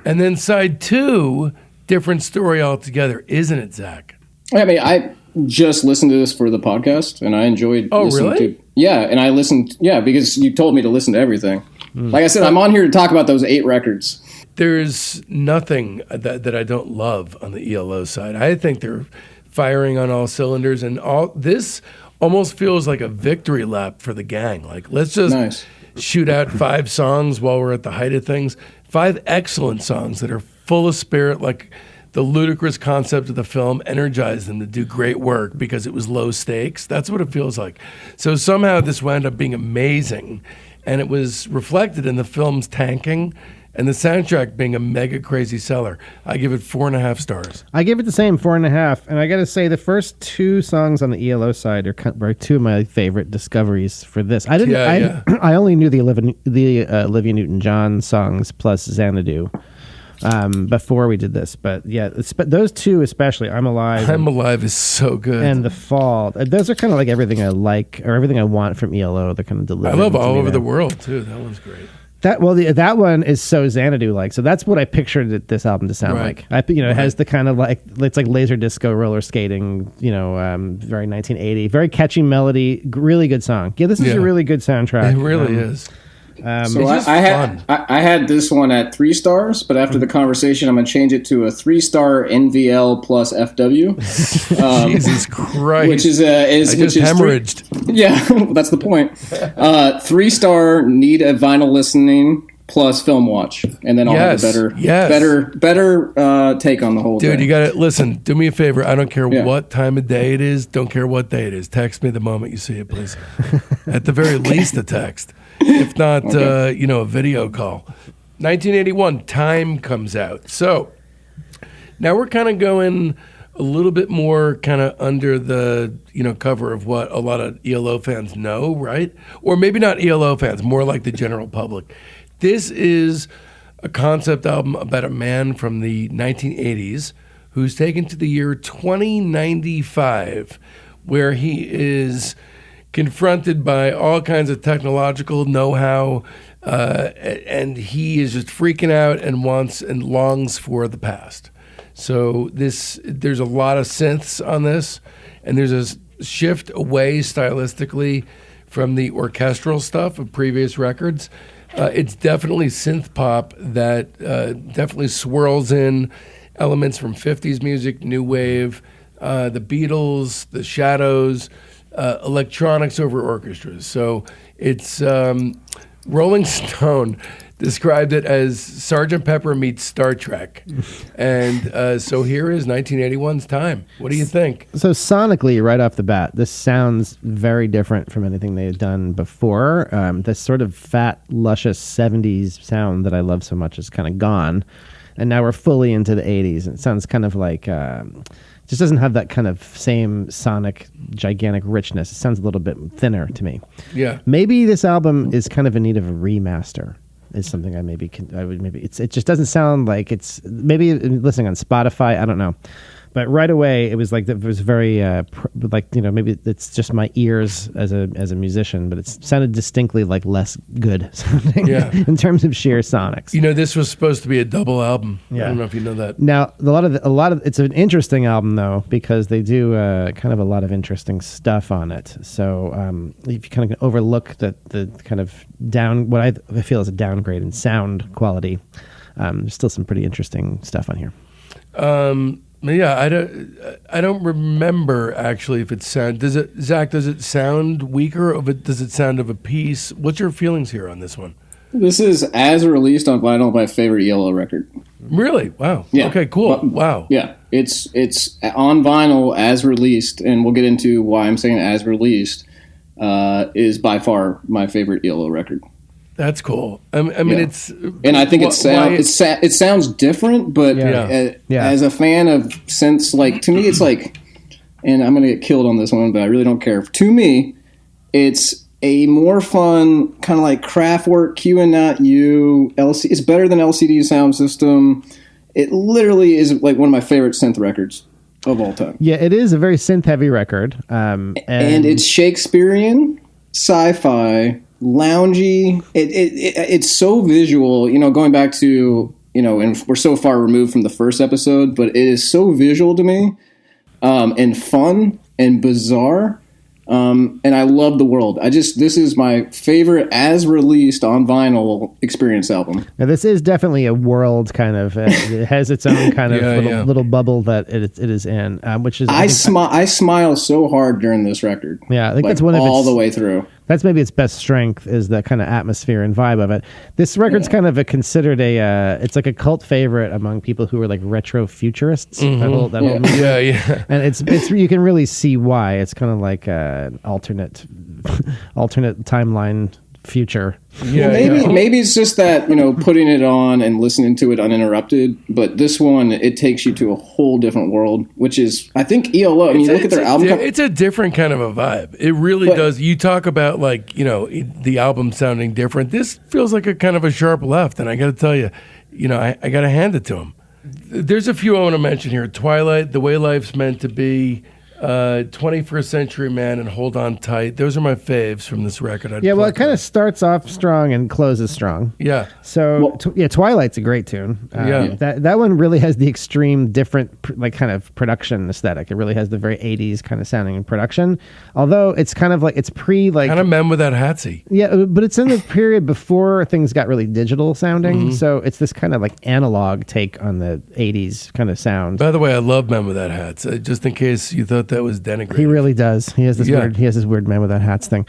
And then side 2, different story altogether, isn't it, Zach? I mean, I just listened to this for the podcast, and I enjoyed listening really? to. Yeah, and I listened. Yeah, because you told me to listen to everything. Like I said, I'm on here to talk about those 8 records. There's nothing that I don't love on the ELO side. I think they're firing on all cylinders, and all this almost feels like a victory lap for the gang. Like, let's just shoot out 5 songs while we're at the height of things. 5 excellent songs that are full of spirit, like the ludicrous concept of the film energized them to do great work because it was low stakes. That's what it feels like. So somehow this wound up being amazing, and it was reflected in the film's tanking and the soundtrack being a mega crazy seller. I give it 4.5 stars. I give it the same 4.5, and I got to say the first 2 songs on the ELO side are 2 of my favorite discoveries for this. I didn't. I only knew the Olivia Newton-John songs plus Xanadu before we did this, but yeah, those 2 especially. I'm Alive. I'm Alive is so good, and The Fall. Those are kind of like everything I like or everything I want from ELO. They're kind of delivered. I love All Over the World too. That one's great. That one is so Xanadu like. So that's what I pictured this album to sound like. It has the kind of like it's like laser disco roller skating. Very 1980, very catchy melody, really good song. Yeah, this is a really good soundtrack. It really is. So I had this one at 3 stars, but after the conversation, I'm going to change it to a 3-star NVL plus FW. Jesus Christ! Which is hemorrhaged. That's the point. 3-star need a vinyl listening plus film watch, and then I'll have a better take on the whole thing. Dude, you got to listen. Do me a favor. I don't care what time of day it is. Don't care what day it is. Text me the moment you see it, please. At the very least, a text. If not, a video call. 1981, Time comes out. So now we're kind of going a little bit more kind of under the cover of what a lot of ELO fans know, right? Or maybe not ELO fans, more like the general public. This is a concept album about a man from the 1980s who's taken to the year 2095, where he is confronted by all kinds of technological know-how, and he is just freaking out and wants and longs for the past. So there's a lot of synths on this, and there's a shift away stylistically from the orchestral stuff of previous records. It's definitely synth pop that definitely swirls in elements from 50s music, new wave, the Beatles, the Shadows, electronics over orchestras. So it's Rolling Stone described it as Sgt. Pepper meets Star Trek. And so here is 1981's Time. What do you think? So sonically, right off the bat, this sounds very different from anything they had done before. This sort of fat, luscious 70s sound that I love so much is kind of gone. And now we're fully into the 80s. It sounds kind of like... just doesn't have that kind of same sonic, gigantic richness. It sounds a little bit thinner to me. Yeah. Maybe this album is kind of in need of a remaster. Is something I would maybe. It just doesn't sound like it's. Maybe listening on Spotify, I don't know. But right away, it was very maybe it's just my ears as a musician, but it sounded distinctly like less good sounding in terms of sheer sonics. This was supposed to be a double album. Yeah. I don't know if you know that. Now, a lot of it's an interesting album though, because they do kind of a lot of interesting stuff on it. So if you kind of overlook the kind of what I feel is a downgrade in sound quality, there's still some pretty interesting stuff on here. Yeah, I don't remember actually if it sound. Does it sound weaker, or does it sound of a piece? What's your feelings here on this one? This is as released on vinyl, my favorite ELO record. Really? Wow. Yeah. Okay, cool. Wow. Yeah, it's on vinyl as released, and we'll get into why I'm saying as released. Is by far my favorite ELO record. That's cool. I mean, it's, and I think it sounds different, but as a fan of synths, like to me, it's like, and I'm gonna get killed on this one, but I really don't care. To me, it's a more fun kind of like Kraftwerk, Q and Not You, LC. It's better than LCD Sound System. It literally is like one of my favorite synth records of all time. Yeah, it is a very synth heavy record, and it's Shakespearean, sci-fi. Loungy. It's so visual, going back to, and we're so far removed from the first episode, but it is so visual to me, and fun and bizarre. And I love the world. This is my favorite as released on vinyl Experience album. Now, this is definitely a world kind of, it has its own kind of little bubble that it is in, which is, I smile so hard during this record. Yeah. I think that's one of all the way through. That's maybe its best strength, is that kind of atmosphere and vibe of it. This record's kind of considered it's like a cult favorite among people who are like retro futurists. Mm-hmm. That whole movement. Yeah. And it's you can really see why. It's kind of like an alternate timeline future. Maybe it's just that, putting it on and listening to it uninterrupted, but this one, it takes you to a whole different world, which is, I think, ELO. Look at their album cover. It's a different kind of a vibe. It really does. You talk about the album sounding different. This feels like a kind of a sharp left, and I got to tell you, I got to hand it to him. There's a few I want to mention here. Twilight, The Way Life's Meant to Be, 21st Century Man, and Hold On Tight. Those are my faves from this record. It kind of starts off strong and closes strong. Yeah. So Twilight's a great tune. That one really has the extreme different kind of production aesthetic. It really has the very 80s kind of sounding in production. Although it's kind of like it's kind of Men Without Hatsy. Yeah, but it's in the period before things got really digital sounding. Mm-hmm. So it's this kind of like analog take on the 80s kind of sound. By the way, I love Men Without Hats. Just in case you thought that was denigrated. He really does. He has this weird. He has this weird Man Without Hats thing.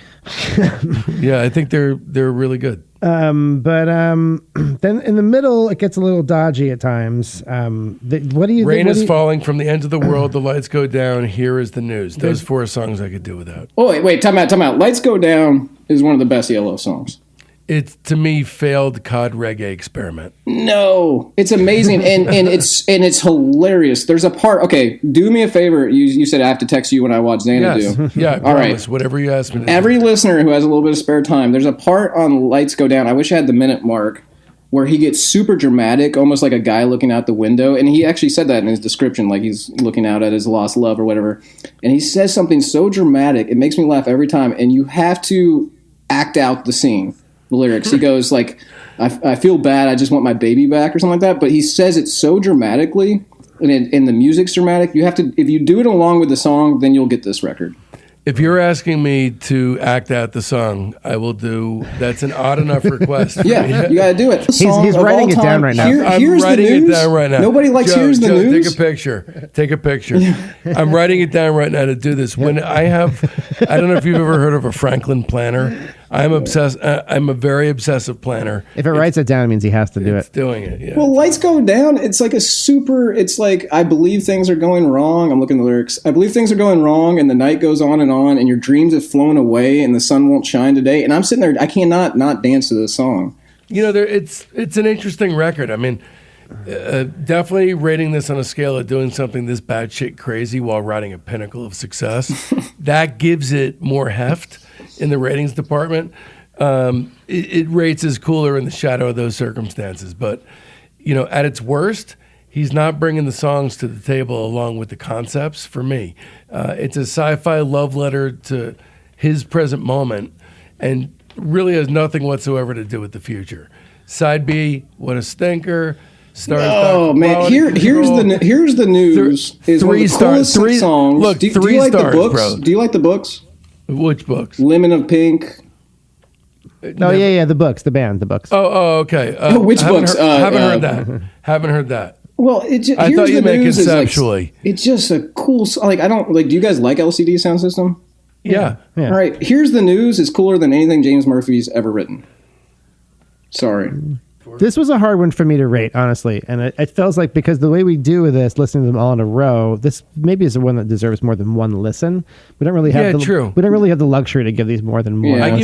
Yeah, I think they're really good. But then in the middle, it gets a little dodgy at times. What do you? Rain is falling from the end of the world. The lights go down. Here is the news. Those four songs I could do without. Oh wait, time out. Lights Go Down is one of the best ELO songs. It's, to me, failed COD reggae experiment. No, it's amazing, and it's hilarious. There's a part. Okay, do me a favor. You said I have to text you when I watch Xanadu. Yeah, all right. Whatever you ask me. Every listener who has a little bit of spare time, there's a part on Lights Go Down. I wish I had the minute mark where he gets super dramatic, almost like a guy looking out the window. And he actually said that in his description, like he's looking out at his lost love or whatever. And he says something so dramatic, it makes me laugh every time. And you have to act out the scene. The lyrics. He goes like, I feel bad, I just want my baby back or something like that. But he says it so dramatically, and the music's dramatic. You have to, if you do it along with the song, then you'll get this record. If you're asking me to act out the song, I will do. That's an odd enough request. Yeah, you got to do it. He's writing it down right now. I'm writing it down right now. Nobody likes here's the news. Take a picture. Take a picture. I'm writing it down right now to do this. When I don't know if you've ever heard of a Franklin planner. I'm obsessed. I'm a very obsessive planner. If it writes it down, it means he has to do it. It's doing it. Yeah. Well, Lights Go Down. It's like it's like, I believe things are going wrong. I'm looking at the lyrics. I believe things are going wrong, and the night goes on, and your dreams have flown away, and the sun won't shine today. And I'm sitting there. I cannot not dance to this song. You know, it's an interesting record. I mean, definitely rating this on a scale of doing something this batshit crazy while riding a pinnacle of success. That gives it more heft in the ratings department. It rates as cooler in the shadow of those circumstances. But, you know, at its worst, he's not bringing the songs to the table along with the concepts for me. It's a sci-fi love letter to his present moment and really has nothing whatsoever to do with the future. Side B, what a stinker. Oh man, here's the news. Is one of the coolest songs. Look, do you like the books? Bro. Do you like the books? Which books? Lemon of Pink. Oh yeah, the books, the band, the books. Oh, okay. Which books? Haven't heard that. Haven't heard that. Well, I thought you meant conceptually. It's just a cool. Like I don't like. Do you guys like LCD Sound System? Yeah. All right. Here's the news is cooler than anything James Murphy's ever written. Sorry. This was a hard one for me to rate, honestly, and it feels like because the way we do with this, listening to them all in a row, this maybe is the one that deserves more than one listen. We don't really have true. We don't really have the luxury to give these more than one. I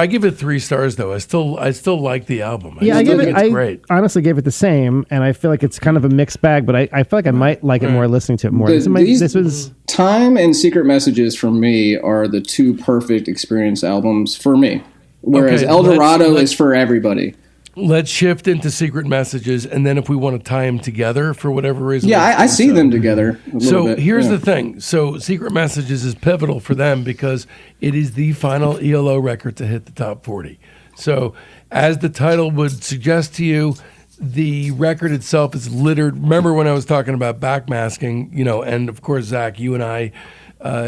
give it 3 stars though. I still like the album. I honestly gave it the same, and I feel like it's kind of a mixed bag. But I feel like I might like it more listening to it more. This was Time and Secret Messages for me are the 2 perfect experience albums for me, whereas El Dorado is for everybody. Let's shift into Secret Messages, and then if we want to tie them together for whatever reason. Yeah, I see them together a little bit. Here's the thing. So Secret Messages is pivotal for them because it is the final ELO record to hit the top 40. So as the title would suggest to you, the record itself is littered. Remember when I was talking about backmasking, you know, and of course, Zach, you and I,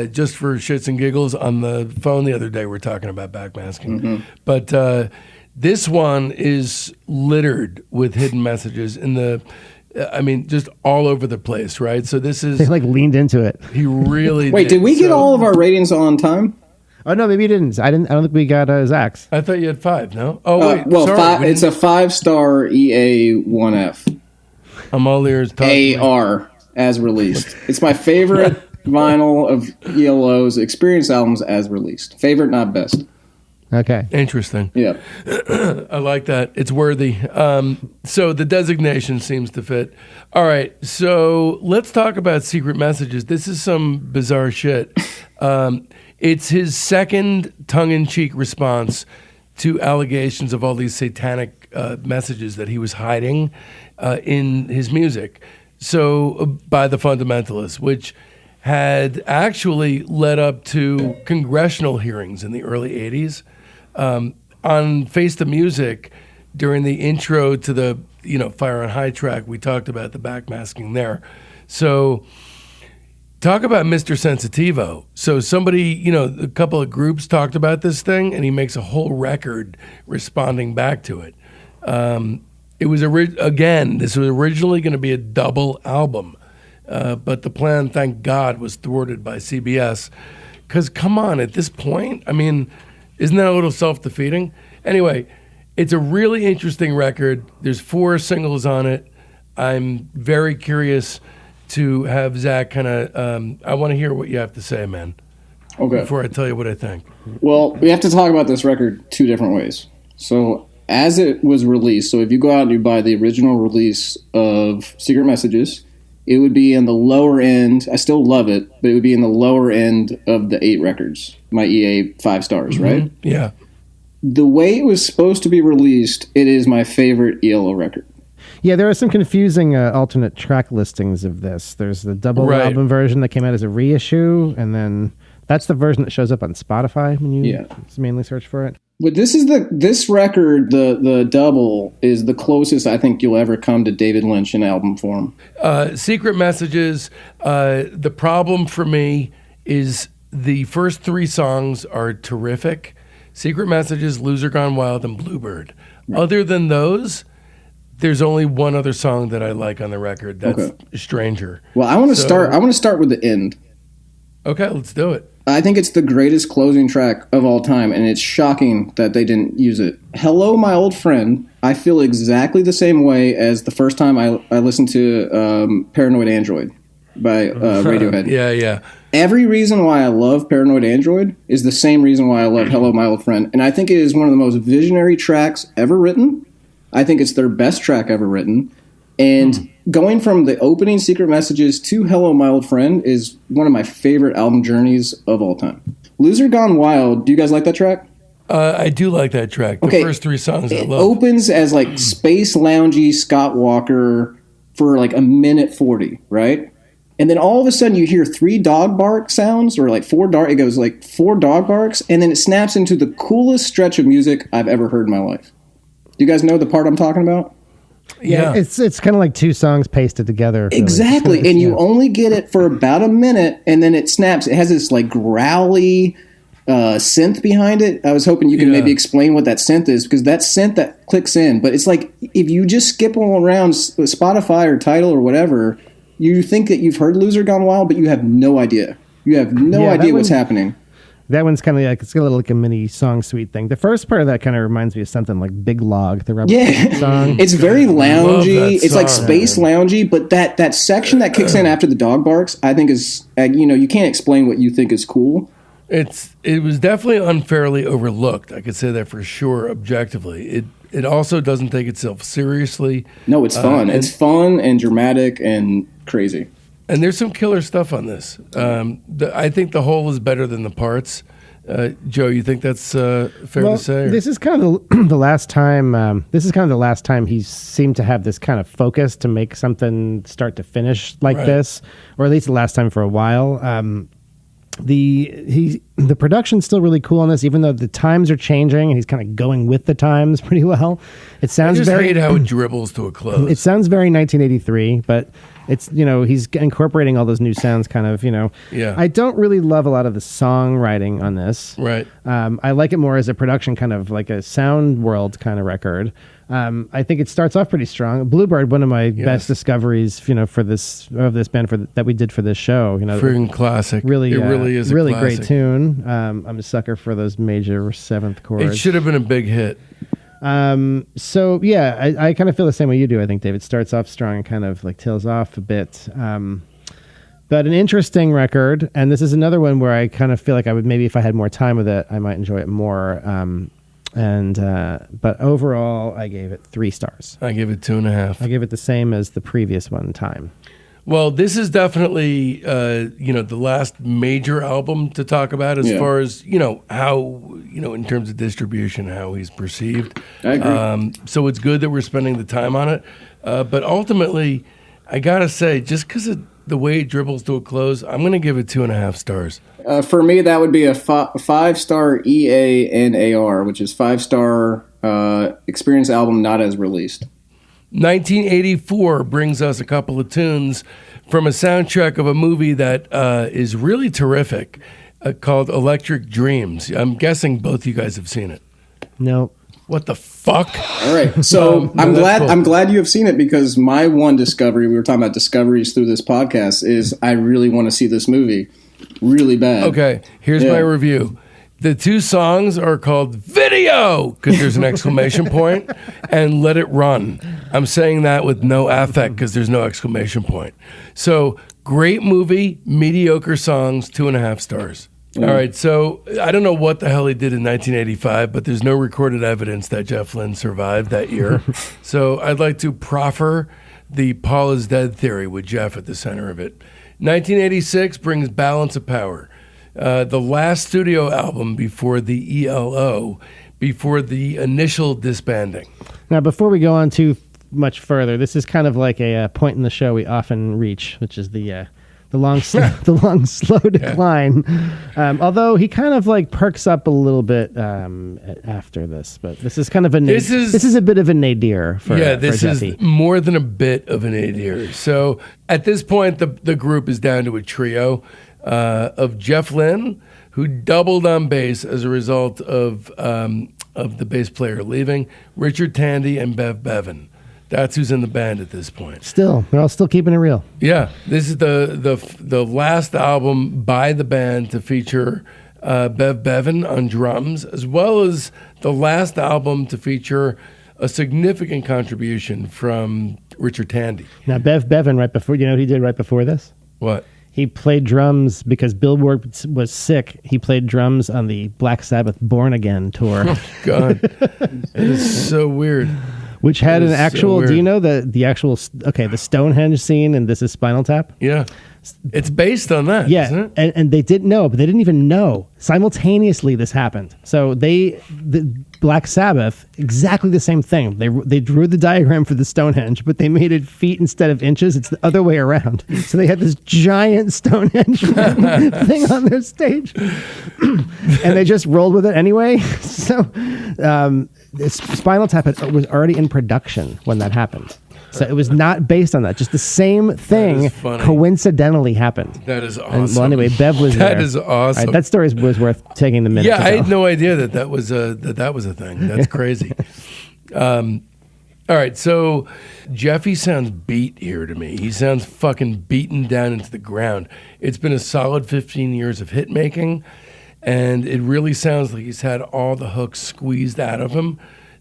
just for shits and giggles on the phone the other day, we're talking about backmasking. Mm-hmm. But this one is littered with hidden messages just all over the place, right? So this is... They leaned into it. He really Wait, did we get all of our ratings on time? Oh, no, maybe you didn't. I don't think we got Zach's. I thought you had 5, no? Oh, wait, well, sorry. It's a 5-star EA1F. I'm all ears. AR, as released. It's my favorite vinyl of ELO's experience albums as released. Favorite, not best. Okay. Interesting. Yeah. I like that. It's worthy. So the designation seems to fit. All right. So let's talk about Secret Messages. This is some bizarre shit. It's his second tongue-in-cheek response to allegations of all these satanic messages that he was hiding in his music. So by the fundamentalists, which had actually led up to congressional hearings in the early 80s. On Face the Music, during the intro to the Fire on High track, we talked about the backmasking there. So talk about Mr. Sensitivo. So somebody, a couple of groups talked about this thing, and he makes a whole record responding back to it. It was this was originally going to be a double album, but the plan, thank God, was thwarted by CBS. Because come on, at this point, I mean, isn't that a little self-defeating? Anyway, it's a really interesting record. There's 4 singles on it. I'm very curious to have Zach kind of, I want to hear what you have to say, man. Okay. Before I tell you what I think. Well, we have to talk about this record 2 different ways. So as it was released, so if you go out and you buy the original release of Secret Messages, it would be in the lower end. I still love it, but it would be in the lower end of the 8 records. My EA 5 stars, right? Yeah. The way it was supposed to be released, it is my favorite ELO record. Yeah, there are some confusing alternate track listings of this. There's the double album version that came out as a reissue, and then that's the version that shows up on Spotify when you mainly search for it. But this record, the double, is the closest I think you'll ever come to David Lynch in album form. Secret Messages, the problem for me is the first 3 songs are terrific. Secret Messages, Loser Gone Wild, and Bluebird. Right. Other than those, there's only one other song that I like on the record. That's Stranger. Well, I want to start with the end. Okay, let's do it. I think it's the greatest closing track of all time, and it's shocking that they didn't use it. Hello, My Old Friend. I feel exactly the same way as the first time I listened to Paranoid Android by Radiohead. Yeah. Every reason why I love Paranoid Android is the same reason why I love Hello, My Old Friend. And I think it is one of the most visionary tracks ever written. I think it's their best track ever written. And going from the opening Secret Messages to Hello, My Old Friend is one of my favorite album journeys of all time. Loser Gone Wild, do you guys like that track? I do like that track. The first 3 songs I love. It opens as like space loungy Scott Walker for like a minute 40, right? And then all of a sudden you hear 3 dog bark sounds, or like 4 dog. It goes like 4 dog barks, and then it snaps into the coolest stretch of music I've ever heard in my life. Do you guys know the part I'm talking about? Yeah, it's kind of like 2 songs pasted together. Exactly, and you only get it for about a minute, and then it snaps. It has this like growly synth behind it. I was hoping you could maybe explain what that synth is, because that synth that clicks in, but it's like if you just skip all around Spotify or Tidal or whatever, you think that you've heard Loser Gone Wild, but you have no idea. You have no idea what's happening. That one's kind of like, it's got a little like a mini song suite thing. The first part of that kind of reminds me of something like Big Log, the Rebel song. It's very loungy. It's like space loungy, but that section that kicks in after the dog barks, I think is, you can't explain what you think is cool. It was definitely unfairly overlooked. I could say that for sure, objectively. It also doesn't take itself seriously. No, it's fun. It's fun and dramatic and crazy. And there's some killer stuff on this. I think the whole is better than the parts. Joe, you think that's fair to say? This is kind of the last time. This is kind of the last time he seemed to have this kind of focus to make something start to finish like this, or at least the last time for a while. The production's still really cool on this, even though the times are changing, and he's kind of going with the times pretty well. It sounds I just hate how it dribbles to a close. It sounds very 1983, but it's, he's incorporating all those new sounds kind of, Yeah. I don't really love a lot of the songwriting on this. Right. I like it more as a production, kind of like a sound world kind of record. I think it starts off pretty strong. Bluebird, one of my best discoveries, for this band that we did for this show. Freaking classic. Really, it really is a really classic. Great tune. I'm a sucker for those major 7th chords. It should have been a big hit. So yeah, I kind of feel the same way you do. I think David starts off strong and kind of like tails off a bit. But an interesting record, and this is another one where I kind of feel like I would, maybe if I had more time with it, I might enjoy it more. But overall, I gave it 3 stars. I gave it 2.5. I gave it the same as the previous one, Time. Well, this is definitely, the last major album to talk about as far as, how, in terms of distribution, how he's perceived. I agree. So it's good that we're spending the time on it. But ultimately, I got to say, just because of the way it dribbles to a close, I'm going to give it 2.5 stars. For me, that would be a 5-star EANAR, which is 5-star experience album not as released. 1984 brings us a couple of tunes from a soundtrack of a movie that is really terrific, called Electric Dreams. I'm guessing both you guys have seen it. No. What the fuck? All right, so I'm glad you have seen it, because my one discovery, we were talking about discoveries through this podcast, is I really want to see this movie really bad. Okay, here's my review. The 2 songs are called Video, because there's an exclamation point, and Let It Run. I'm saying that with no affect, because there's no exclamation point. So, great movie, mediocre songs, 2.5 stars. All right, so I don't know what the hell he did in 1985, but there's no recorded evidence that Jeff Lynne survived that year. So I'd like to proffer the Paul is dead theory with Jeff at the center of it. 1986 brings Balance of Power, the last studio album before the ELO, before the initial disbanding. Now, before we go on too much further, this is kind of like a point in the show we often reach, which is the long slow decline. Although he kind of like perks up a little bit after this, but this is kind of this is a bit of a nadir for this Jeffy. is more than a bit of a nadir. So at this point, the group is down to a trio of Jeff Lynne, who doubled on bass as a result of the bass player leaving, Richard Tandy, and Bev Bevan. That's who's in the band at this point. Still, they're all still keeping it real. Yeah, this is the last album by the band to feature Bev Bevan on drums, as well as the last album to feature a significant contribution from Richard Tandy. Now, Bev Bevan, right before, you know what he did right before this? What? He played drums because Bill Ward was sick. He played drums on the Black Sabbath Born Again tour. Oh, God. It is so weird. Which had an actual, so do you know the actual, the Stonehenge scene and This Is Spinal Tap? Yeah. It's based on that, yeah, isn't it? And they didn't know, but they didn't even know. Simultaneously, this happened. So the Black Sabbath, exactly the same thing. They drew the diagram for the Stonehenge, but they made it feet instead of inches. It's the other way around. So they had this giant Stonehenge thing on their stage, and they just rolled with it anyway. So Spinal Tap was already in production when that happened. So it was not based on that. Just the same thing coincidentally happened. That is awesome. And, well, anyway, Bev was there. That is awesome. Right, that story was worth taking the minute. Yeah, to I tell. had no idea that was a thing. That's crazy. All right, so Jeffy sounds beat here to me. He sounds fucking beaten down into the ground. It's been a solid 15 years of hit making, and it really sounds like he's had all the hooks squeezed out of him.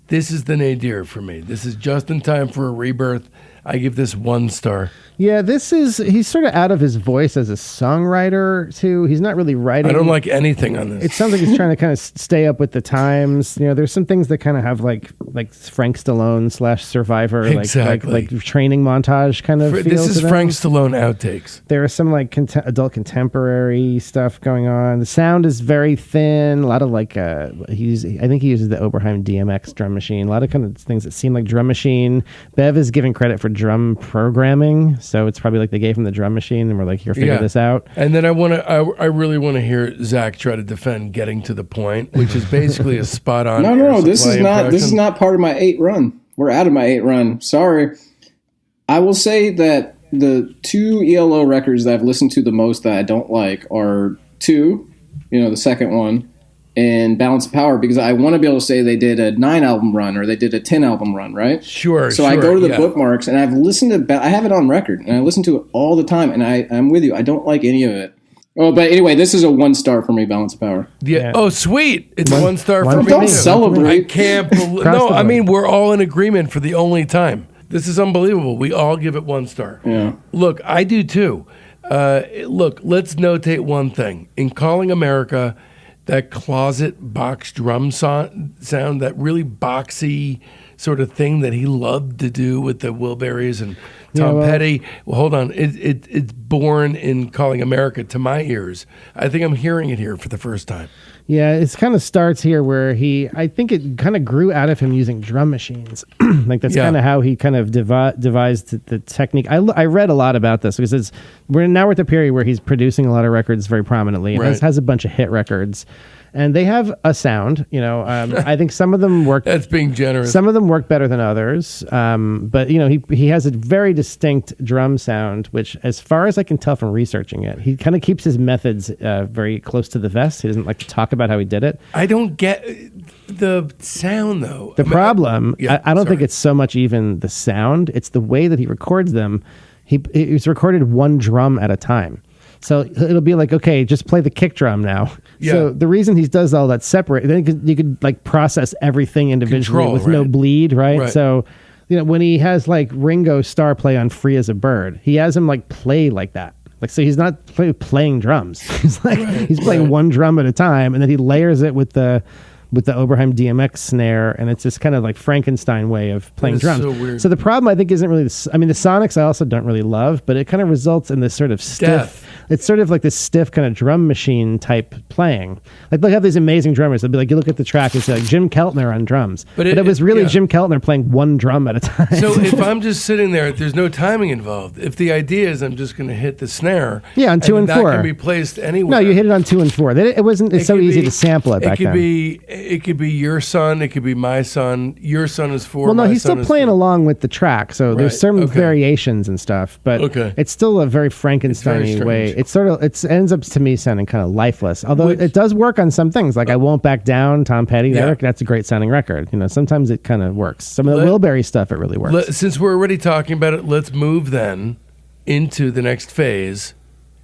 This is the nadir for me. This is just in time for a rebirth. I give this 1 star. Yeah, he's sort of out of his voice as a songwriter, too. He's not really writing. I don't like anything on this. It sounds like he's trying to kind of stay up with the times. You know, there's some things that kind of have like Frank Stallone / Survivor, exactly. like training montage kind of feel This is to them. Frank Stallone outtakes. There are some like adult contemporary stuff going on. The sound is very thin. A lot of like I think he uses the Oberheim DMX drum machine. A lot of kind of things that seem like drum machine. Bev is giving credit for drum programming, so it's probably like they gave him the drum machine and we're like, here, figure this out. And then I really want to hear Zach try to defend Getting to the Point, which is basically a spot on. No, this is not part of my 8 run. We're out of my 8 run. Sorry. I will say that the 2 ELO records that I've listened to the most that I don't like are 2, the second one, and Balance of Power, because I want to be able to say they did a 9 album run or they did a 10 album run, right? Sure. So I go to the bookmarks and I've listened to I have it on record and I listen to it all the time, and I'm with you. I don't like any of it. Oh, but anyway, this is a 1 star for me, Balance of Power. Yeah. Oh, sweet. It's 1 star for me. Don't celebrate. I can't believe. No, I mean, we're all in agreement for the only time. This is unbelievable. We all give it 1 star. Yeah. Look, I do too. Look, let's notate one thing. In Calling America, that closet box drum sound, that really boxy sort of thing that he loved to do with the Wilburys and Tom Petty. Well, hold on. It's born in Calling America to my ears. I think I'm hearing it here for the first time. Yeah, it kind of starts here where I think it kind of grew out of him using drum machines. Like that's kind of how he kind of devised the technique. I read a lot about this because we're at the period where he's producing a lot of records very prominently and has a bunch of hit records. And they have a sound, I think some of them work. That's being generous. Some of them work better than others. But, he has a very distinct drum sound, which as far as I can tell from researching it, he kind of keeps his methods very close to the vest. He doesn't like to talk about how he did it. I don't get the sound, though. The problem, I don't think it's so much even the sound. It's the way that he records them. He's recorded 1 drum at a time. So it'll be like, okay, just play the kick drum now. Yeah. So the reason he does all that separate, then you could like process everything individually with no bleed, right? So, when he has like Ringo Starr play on Free as a Bird, he has him like play like that. Like, so he's not playing drums. He's like he's playing one drum at a time, and then he layers it with the Oberheim DMX snare, and it's this kind of like Frankenstein way of playing drums. So weird. So the problem, I think, isn't really the sonics I also don't really love, but it kind of results in this sort of stiff. It's sort of like this stiff kind of drum machine type playing. Like, they'll have these amazing drummers. They'll be like, you look at the track, it's like Jim Keltner on drums. But it was really Jim Keltner playing one drum at a time. So if I'm just sitting there, there's no timing involved. If the idea is I'm just going to hit the snare, on 2 and 4, that can be placed anywhere. No, you hit it on 2 and 4. It wasn't. It's so easy to sample it back then. It could be your son. It could be my son. Your son is 4. Well, no, he's still playing along with the track, so there's some variations and stuff, but it's still a very Frankenstein-y way. It's sort of it ends up to me sounding kind of lifeless. Although it does work on some things, like I Won't Back Down, Tom Petty. That's a great sounding record. You know, sometimes it kind of works. Some of the Wilbury stuff, it really works. Since we're already talking about it, let's move then into the next phase,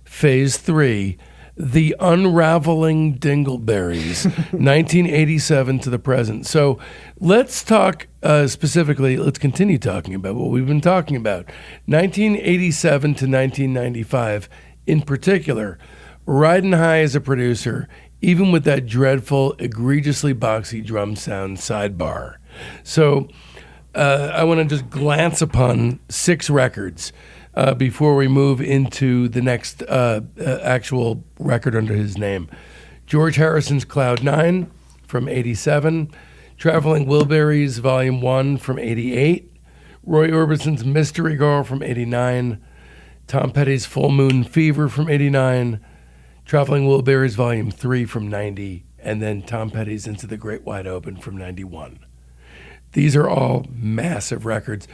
phase 3. The Unraveling Dingleberries, 1987 to the present. So let's talk specifically, let's continue talking about what we've been talking about. 1987 to 1995, in particular, riding high as a producer, even with that dreadful, egregiously boxy drum sound sidebar. So I want to just glance upon 6 records before we move into the next actual record under his name. George Harrison's Cloud 9 from 87, Traveling Wilburys Volume 1 from 88, Roy Orbison's Mystery Girl from 89, Tom Petty's Full Moon Fever from 89, Traveling Wilburys Volume 3 from 90, and then Tom Petty's Into the Great Wide Open from 91. These are all massive records.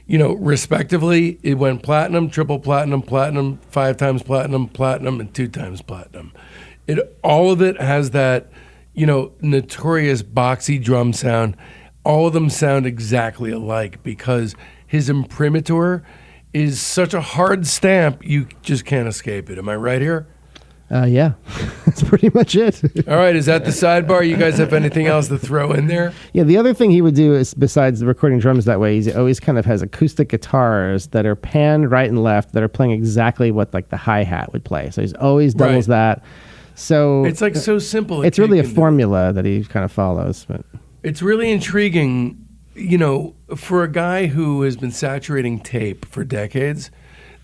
Respectively, it went platinum, triple platinum, platinum, 5 times platinum, platinum, and 2 times platinum. All of it has that, notorious boxy drum sound. All of them sound exactly alike because his imprimatur is such a hard stamp, you just can't escape it. Am I right here? Yeah, that's pretty much it. All right, is that the sidebar? You guys have anything else to throw in there? Yeah, the other thing he would do is, besides recording drums that way, he always kind of has acoustic guitars that are panned right and left that are playing exactly what like the hi-hat would play. So he's always doubles that. So it's like so simple. It's really a formula that he kind of follows. But it's really intriguing, for a guy who has been saturating tape for decades,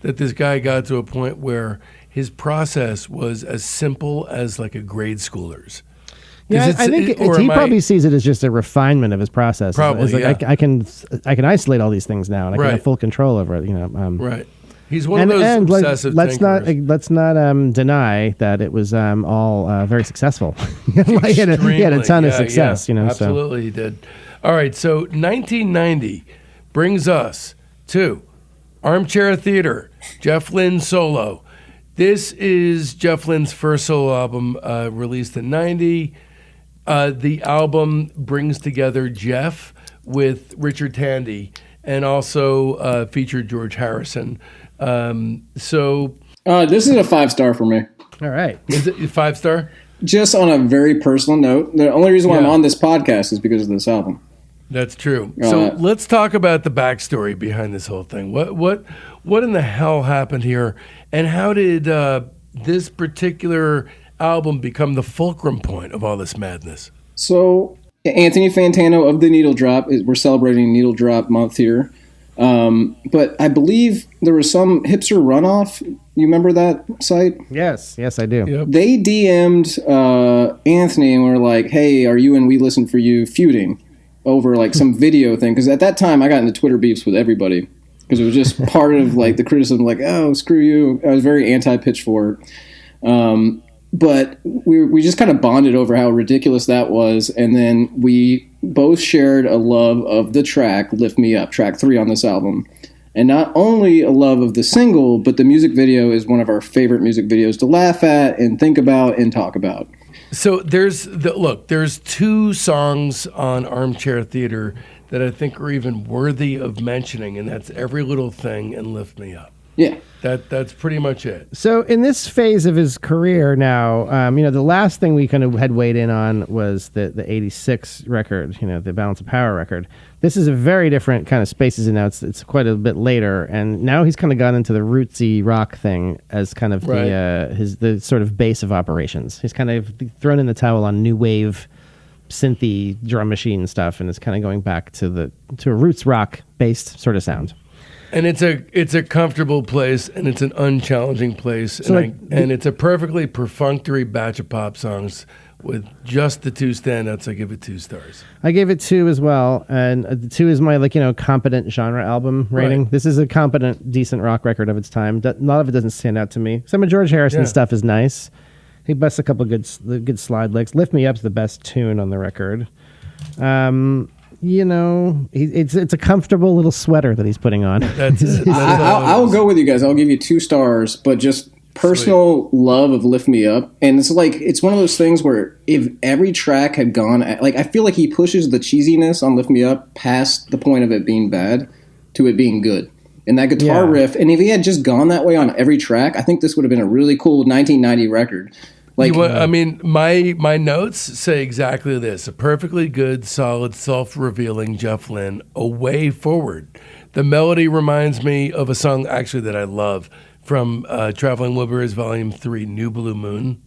that this guy got to a point where his process was as simple as like a grade schooler's. Yeah, I think he probably sees it as just a refinement of his process. Probably, like, I can isolate all these things now, and I can have full control over it. Right. He's one of those obsessive thinkers. Let's not deny that it was all very successful. he had a ton of success. Absolutely, he did. All right, so 1990 brings us to Armchair Theater, Jeff Lynne solo. This is Jeff Lynne's first solo album, released in 90. The album brings together Jeff with Richard Tandy and also featured George Harrison. This is a 5-star for me. All right. Is it 5-star? Just on a very personal note, the only reason why I'm on this podcast is because of this album. That's true. So let's talk about the backstory behind this whole thing. What in the hell happened here, and how did this particular album become the fulcrum point of all this madness? So Anthony Fantano of the Needle Drop, we're celebrating Needle Drop month here, but I believe there was some hipster runoff. You remember that site? Yes, I do. Yep. They DM'd Anthony and were like, "Hey, are you and We Listen For You feuding over like some video thing?" Because at that time I got into Twitter beefs with everybody because it was just part of like the criticism, like, "Oh, screw you." I was very anti-Pitchfork, but we just kind of bonded over how ridiculous that was, and then we both shared a love of the track "Lift Me Up," track 3 on this album. And not only a love of the single, but the music video is one of our favorite music videos to laugh at and think about and talk about. So there's 2 songs on Armchair Theater that I think are even worthy of mentioning, and that's Every Little Thing and Lift Me Up. Yeah. That's pretty much it. So in this phase of his career now, the last thing we kind of had weighed in on was the 86 record, the Balance of Power record. This is a very different kind of spaces, and now it's quite a bit later, and now he's kind of gone into the rootsy rock thing as kind of the sort of base of operations. He's kind of thrown in the towel on new wave synthy drum machine stuff, and is kind of going back to a roots rock based sort of sound. And it's a comfortable place, and it's an unchallenging place, So and it's a perfectly perfunctory batch of pop songs with just the two standouts. I give it 2 stars. I gave it 2 as well, and 2 is my competent genre album rating. Right. This is a competent, decent rock record of its time. A lot of it doesn't stand out to me. Some of George Harrison's stuff is nice. He busts a couple of good slide licks. "Lift Me Up's the best tune on the record. It's a comfortable little sweater that he's putting on. That's it. I'll go with you guys. I'll give you 2 stars, but just personal love of "Lift Me Up," and it's one of those things where if every track had gone, I feel like he pushes the cheesiness on "Lift Me Up" past the point of it being bad to it being good. And that guitar riff, and if he had just gone that way on every track, I think this would have been a really cool 1990 record. My notes say exactly this: a perfectly good, solid, self-revealing Jeff Lynne, "A Way Forward." The melody reminds me of a song actually that I love from Traveling Wilburys Volume 3, "New Blue Moon."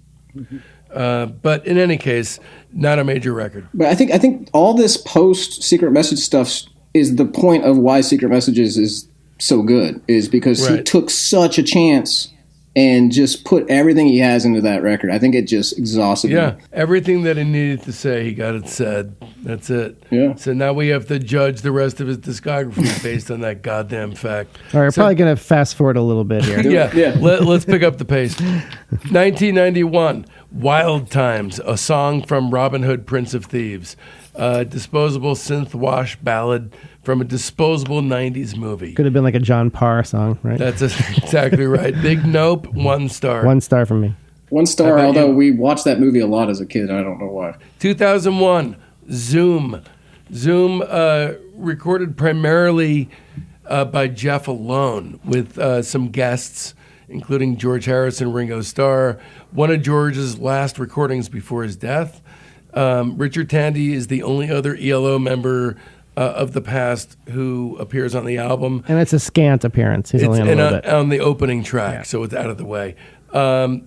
But in any case, not a major record. But I think all this post Secret Message stuff is the point of why Secret Messages is so good, is because he took such a chance and just put everything he has into that record. I think it just exhausted him. Yeah, everything that he needed to say, he got it said. That's it. Yeah. So now we have to judge the rest of his discography based on that goddamn fact. All right, we're probably going to fast forward a little bit here. Yeah. Let's pick up the pace. 1991, "Wild Times," a song from Robin Hood, Prince of Thieves. Disposable synth wash ballad from a disposable 90s movie. Could have been like a John Parr song, right? That's exactly right. Big nope, 1 star. 1 star from me. 1 star, although we watched that movie a lot as a kid. I don't know why. 2001, Zoom. Zoom recorded primarily by Jeff alone with some guests, including George Harrison, Ringo Starr. One of George's last recordings before his death. Richard Tandy is the only other ELO member of the past who appears on the album. And it's a scant appearance. He's only on a little bit. On the opening track, so it's out of the way.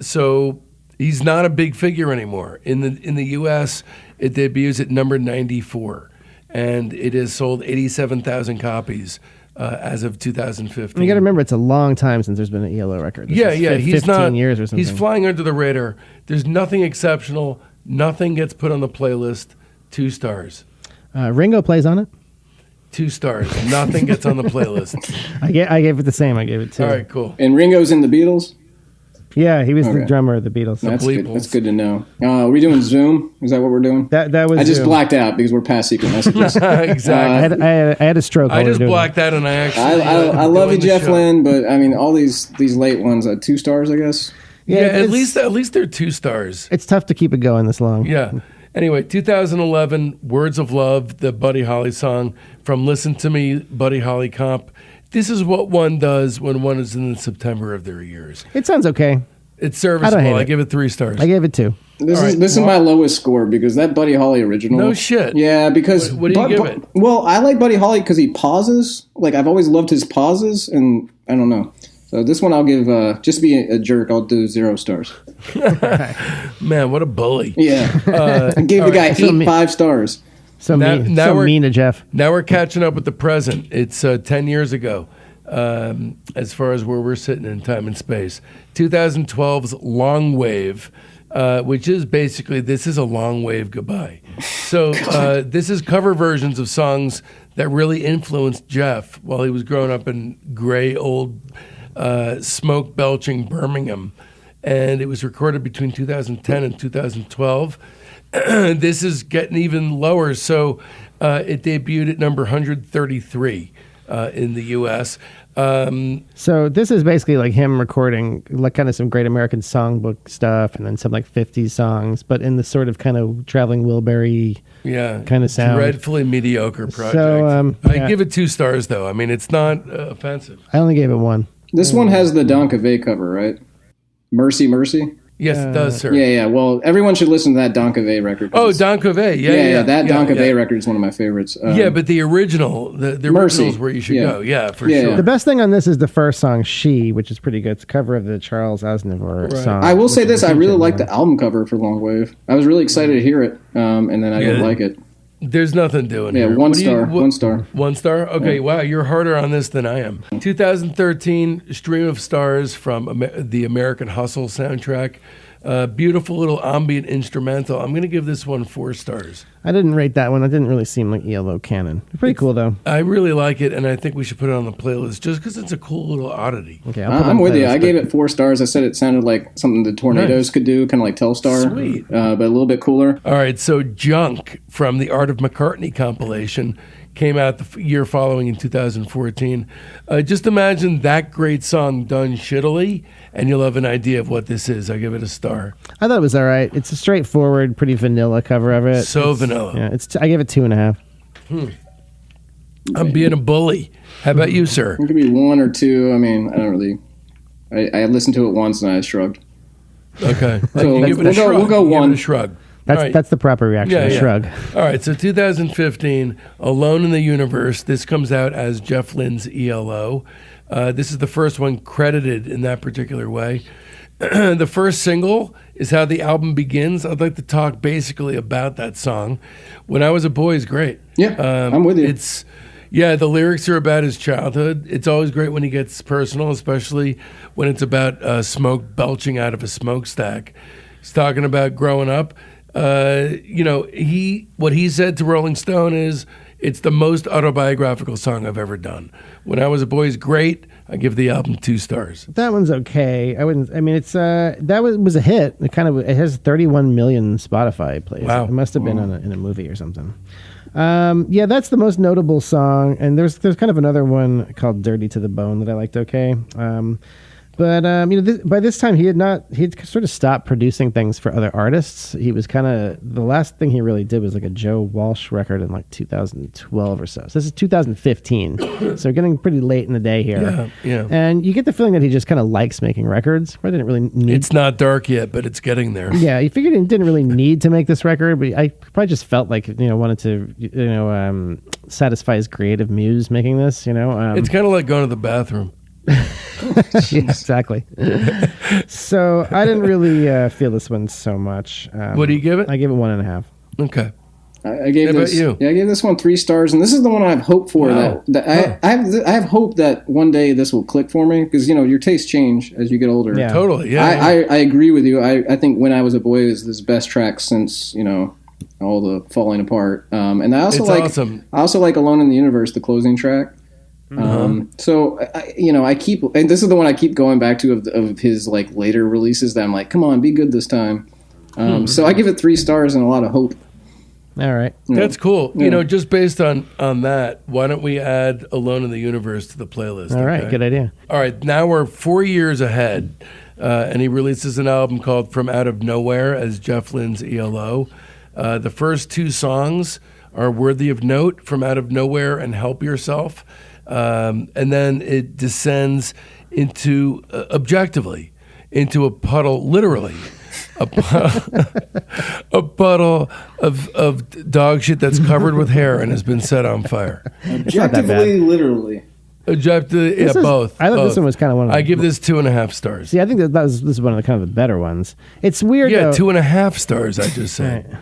So he's not a big figure anymore. In the U.S., it debuts at number 94, and it has sold 87,000 copies as of 2015. You got to remember, it's a long time since there's been an ELO record. He's 15 not, years or something. He's flying under the radar. There's nothing exceptional. Nothing gets put on the playlist. 2 stars. Ringo plays on it. 2 stars. Nothing gets on the playlist. I gave it the same. I gave it 2. All right, cool. And Ringo's in the Beatles? Yeah, he was the drummer of the Beatles. That's good. That's good to know. Are we doing Zoom? Is that what we're doing? That was. I just Zoom. blacked out because we're past Secret Messages. Exactly. I had a stroke. I just blacked out, and I actually. I love you, Jeff Lynne, but I mean, all these late ones, 2 stars, I guess. Yeah, at least they're 2 stars. It's tough to keep it going this long. Yeah. Anyway, 2011, "Words of Love," the Buddy Holly song from "Listen to Me, Buddy Holly" comp. This is what one does when one is in the September of their years. It sounds okay. It's serviceable. I don't hate I it. give it 3 stars. I gave it 2. This is my lowest score because that Buddy Holly original. No shit. Yeah, because What do you give it? Well, I like Buddy Holly because he pauses. Like I've always loved his pauses, and I don't know. So this one I'll give. Just to be a jerk, I'll do 0 stars. Man, what a bully. Yeah, I gave the guy 5 stars. So mean to Jeff. Now we're catching up with the present. It's 10 years ago, as far as where we're sitting in time and space. 2012's "Long Wave," which is basically, this is a long wave goodbye. So this is cover versions of songs that really influenced Jeff while he was growing up in gray, old, smoke-belching Birmingham. And it was recorded between 2010 and 2012. This is getting even lower. So it debuted at number 133 in the U.S. So this is basically like him recording like kind of some Great American Songbook stuff and then some like 50s songs, but in the sort of kind of Traveling Wilbury kind of sound. Dreadfully mediocre project. So, I give it 2 stars, though. I mean, it's not offensive. I only gave it 1. This one has the Don Cavay cover, right? Mercy, Mercy? Yes, it does, sir. Yeah. Well, everyone should listen to that Don Cavay record. Oh, Don Cavay. Yeah. That Don Cavay record is one of my favorites. Yeah, but the original, the original is where you should go. Yeah, for sure. The best thing on this is the first song, She, which is pretty good. It's a cover of the Charles Aznavour song. I will say this, I really like the album cover for Long Wave. I was really excited to hear it, and then I didn't like it. There's nothing doing here. Yeah, one star. 1 star? Okay, wow, you're harder on this than I am. 2013, Stream of Stars from the American Hustle soundtrack. Beautiful little ambient instrumental. I'm going to give this one 4 stars. I didn't rate that one. It didn't really seem like ELO canon. Pretty cool, though. I really like it, and I think we should put it on the playlist just because it's a cool little oddity. Okay, I'm with you. I gave it 4 stars. I said it sounded like something the Tornadoes could do, kind of like Telstar. Sweet. But a little bit cooler. All right, so Junk from the Art of McCartney compilation came out the year following in 2014. Just imagine that great song done shittily, and you'll have an idea of what this is. I give it a star. I thought it was all right. It's a straightforward, pretty vanilla cover of it. Vanilla. Yeah, I gave it 2.5. I'm being a bully. How about you, sir? It could be 1 or 2. I mean, I don't really. I listened to it once and I shrugged. Okay. So you give it a shrug. We'll go You give 1. it a shrug. That's the proper reaction. A shrug. All right, so 2015, Alone in the Universe. This comes out as Jeff Lynne's ELO. This is the first one credited in that particular way. The first single is how the album begins. I'd like to talk basically about that song. When I Was a Boy is great. Yeah, I'm with you. The lyrics are about his childhood. It's always great when he gets personal, especially when it's about smoke belching out of a smokestack. He's talking about growing up. What he said to Rolling Stone is, it's the most autobiographical song I've ever done. When I Was a Boy is great. I give the album 2 stars. That one's okay. It's that was a hit. It has 31 million Spotify plays. Wow. It must have been in a movie or something. That's the most notable song. And there's kind of another one called Dirty to the Bone that I liked okay. But by this time he had sort of stopped producing things for other artists. He was the last thing he really did was like a Joe Walsh record in like 2012 or so. So this is 2015. So we're getting pretty late in the day here. Yeah. And you get the feeling that he just kind of likes making records. I didn't really need. It's not dark yet, but it's getting there. Yeah, he figured he didn't really need to make this record, but I probably just felt like wanted to satisfy his creative muse making this. It's kind of like going to the bathroom. Yeah, exactly. So I didn't really feel this one so much. What do you give it? I give it 1.5. Okay. I gave How this. About you? Yeah, I gave this one 3 stars, and this is the one I have hope for. Wow. I have hope that one day this will click for me because your tastes change as you get older. Yeah. Totally. Yeah. I agree with you. I think When I Was a Boy is his best track since all the falling apart. And I also awesome. I also like Alone in the Universe, the closing track. So I keep, and this is the one I keep going back to of his like later releases that I'm like, come on, be good this time. So I give it 3 stars and a lot of hope. All right. That's cool. Yeah. Just based on that, why don't we add Alone in the Universe to the playlist? All right, good idea. All right, now we're 4 years ahead, and he releases an album called From Out of Nowhere as Jeff Lynne's ELO. The first 2 songs are worthy of note, From Out of Nowhere and Help Yourself. And then it descends into, objectively, into a puddle, literally, a puddle of dog shit that's covered with hair and has been set on fire. Objectively, literally. Objectively, both. I thought both. this one was kind of one of the... I give this 2.5 stars. See, I think this is one of the kind of the better ones. It's weird, Yeah, though. 2.5 stars, I just said.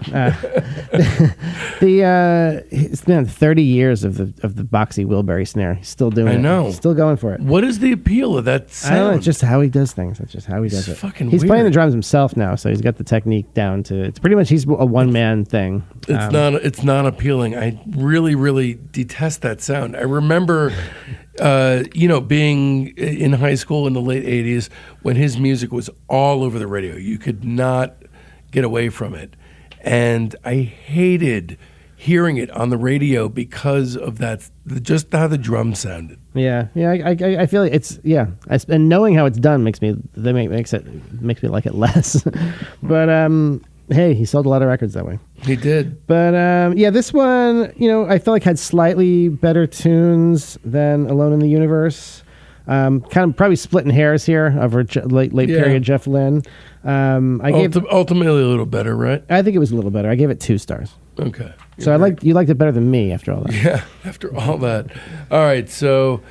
It's been 30 years of the boxy Wilbury snare. He's still doing it. I know. He's still going for it. What is the appeal of that sound? I don't know. It's just how he does things. That's just how he does it. Fucking He's weird. playing the drums himself now, so he's got the technique down to... It's pretty much he's a one-man thing. It's not appealing. I really, really detest that sound. I remember... being in high school in the late 80s when his music was all over the radio. You could not get away from it. And I hated hearing it on the radio because of that, just how the drums sounded. Yeah. I feel like it's and knowing how it's done makes me like it less. But hey, he sold a lot of records that way. He did. But this one, I felt like had slightly better tunes than Alone in the Universe. Kind of probably splitting hairs here over late period Jeff Lynne. Ultimately a little better, right? I think it was a little better. I gave it 2 stars. Okay. So you liked it better than me after all that. Yeah, after all that. All right, so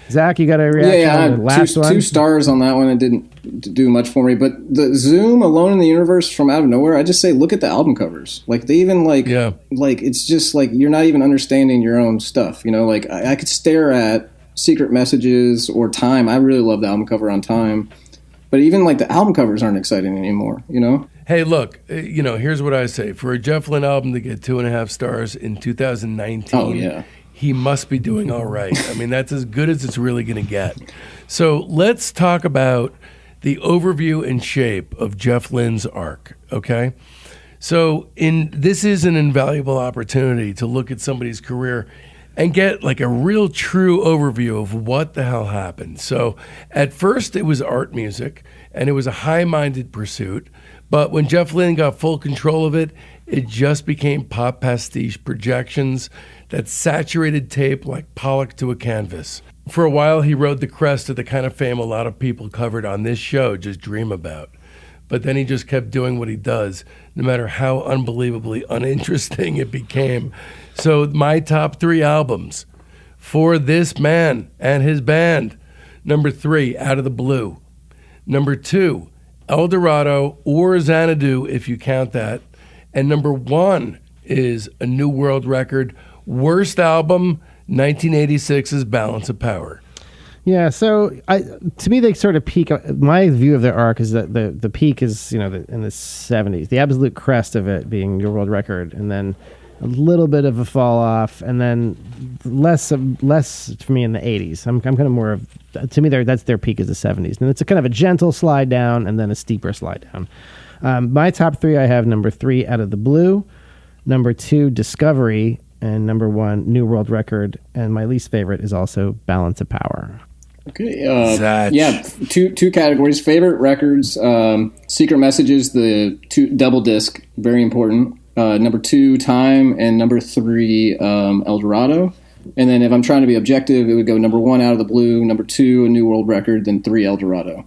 Zach, you got a reaction on the last one? 2 stars on that one. It didn't do much for me. But the Zoom, Alone in the Universe from out of nowhere, I just say look at the album covers. Like they even like it's just like you're not even understanding your own stuff. You know, like I could stare at Secret Messages or Time. I really love the album cover on Time. But even like the album covers aren't exciting anymore, you know? Hey, look, here's what I say. For a Jeff Lynne album to get 2.5 stars in 2019, he must be doing all right. I mean, that's as good as it's really going to get. So let's talk about the overview and shape of Jeff Lynne's arc, okay? So this is an invaluable opportunity to look at somebody's career and get like a real true overview of what the hell happened. So at first it was art music, and it was a high-minded pursuit. But when Jeff Lynne got full control of it, it just became pop pastiche projections that saturated tape like Pollock to a canvas. For a while, he rode the crest of the kind of fame a lot of people covered on this show just dream about. But then he just kept doing what he does, no matter how unbelievably uninteresting it became. So my top 3 albums for this man and his band. Number 3, Out of the Blue. Number 2, El Dorado or Xanadu, if you count that. And number 1 is A New World Record. Worst album, 1986's Balance of Power. Yeah, so to me, they sort of peak. My view of their arc is that the peak is, in the 70s, the absolute crest of it being New World Record, and then a little bit of a fall off, and then less for me in the 80s. I'm kind of more of, to me, that's their peak is the 70s, and it's a kind of a gentle slide down and then a steeper slide down. My top 3, I have number 3, Out of the Blue, number 2, Discovery, and number 1, New World Record, and my least favorite is also Balance of Power. Okay. Two categories. Favorite records, Secret Messages, the 2 double disc, very important. Number 2, Time, and number 3, El Dorado. And then if I'm trying to be objective, it would go number 1, Out of the Blue, number 2, A New World Record, then 3, El Dorado.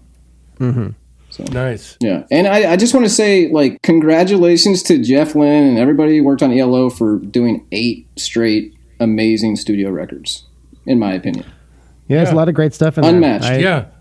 Mm-hmm. So, nice. Yeah. And I just want to say, like, congratulations to Jeff Lynne and everybody who worked on ELO for doing 8 straight amazing studio records, in my opinion. Yeah, there's a lot of great stuff in Unmatched. there.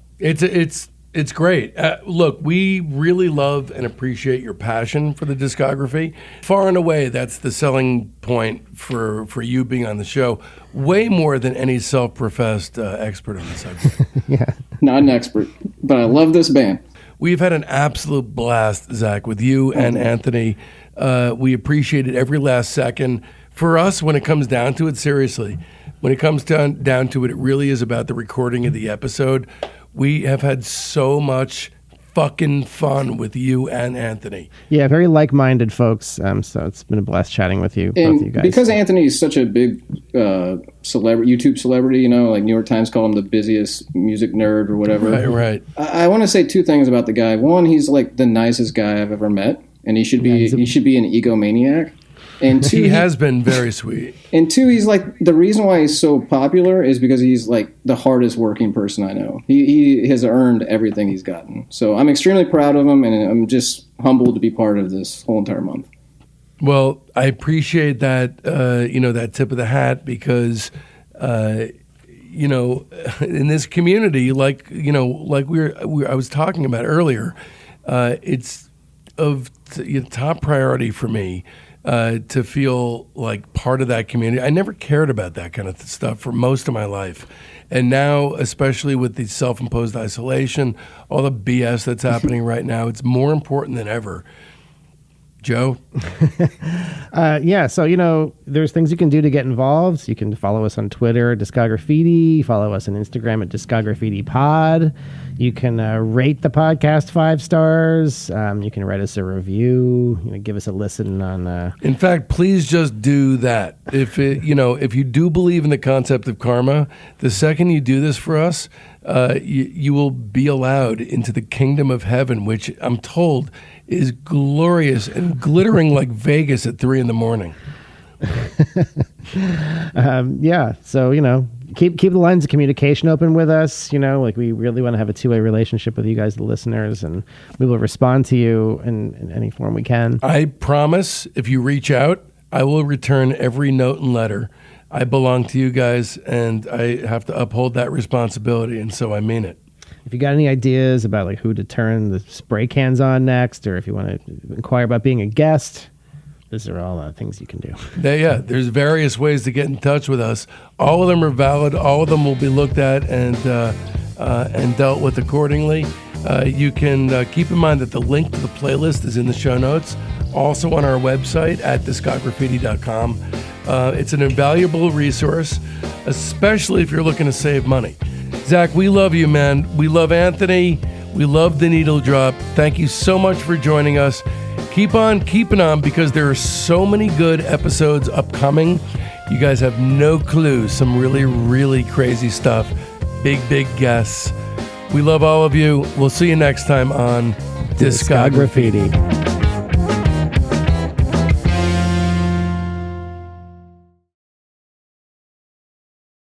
It's great. Look, we really love and appreciate your passion for the discography. Far and away, that's the selling point for you being on the show, way more than any self-professed expert on the subject. Yeah. Not an expert, but I love this band. We've had an absolute blast, Zach, with you and Anthony. We appreciated every last second. For us, when it comes down to it, seriously, when it comes down to it, it really is about the recording of the episode. We have had so much fucking fun with you and Anthony. Yeah, very like-minded folks. So it's been a blast chatting with you, both of you guys. Because Anthony is such a big YouTube celebrity, like New York Times called him the busiest music nerd or whatever. Right. I want to say 2 things about the guy. One, he's like the nicest guy I've ever met, and he should be an egomaniac. And 2, he has been very sweet. And 2, he's like, the reason why he's so popular is because he's like the hardest working person I know. He has earned everything he's gotten. So I'm extremely proud of him, and I'm just humbled to be part of this whole entire month. Well, I appreciate that, that tip of the hat, because, in this community, like I was talking about earlier, it's of top priority for me to feel like part of that community. I never cared about that kind of stuff for most of my life. And now, especially with the self-imposed isolation, all the BS that's happening right now, it's more important than ever. Joe? So, there's things you can do to get involved. You can follow us on Twitter, Discograffiti. Follow us on Instagram at DiscograffitiPod. You can rate the podcast 5 stars. You can write us a review. Give us a listen on. In fact, please just do that. If you do believe in the concept of karma, the second you do this for us, you will be allowed into the kingdom of heaven, which I'm told is glorious and glittering like Vegas at 3 a.m. keep the lines of communication open with us. Like we really want to have a two-way relationship with you guys, the listeners, and we will respond to you in any form we can. I promise if you reach out, I will return every note and letter. I belong to you guys, and I have to uphold that responsibility, and so I mean it. If you got any ideas about like who to turn the spray cans on next, or if you want to inquire about being a guest, these are all things you can do. There's various ways to get in touch with us. All of them are valid. All of them will be looked at and dealt with accordingly. You can keep in mind that the link to the playlist is in the show notes, also on our website at discography.com. It's an invaluable resource, especially if you're looking to save money. Zach, we love you, man. We love Anthony. We love the Needle Drop. Thank you so much for joining us. Keep on keeping on, because there are so many good episodes upcoming. You guys have no clue. Some really, really crazy stuff. Big guests. We love all of you. We'll see you next time on Discography.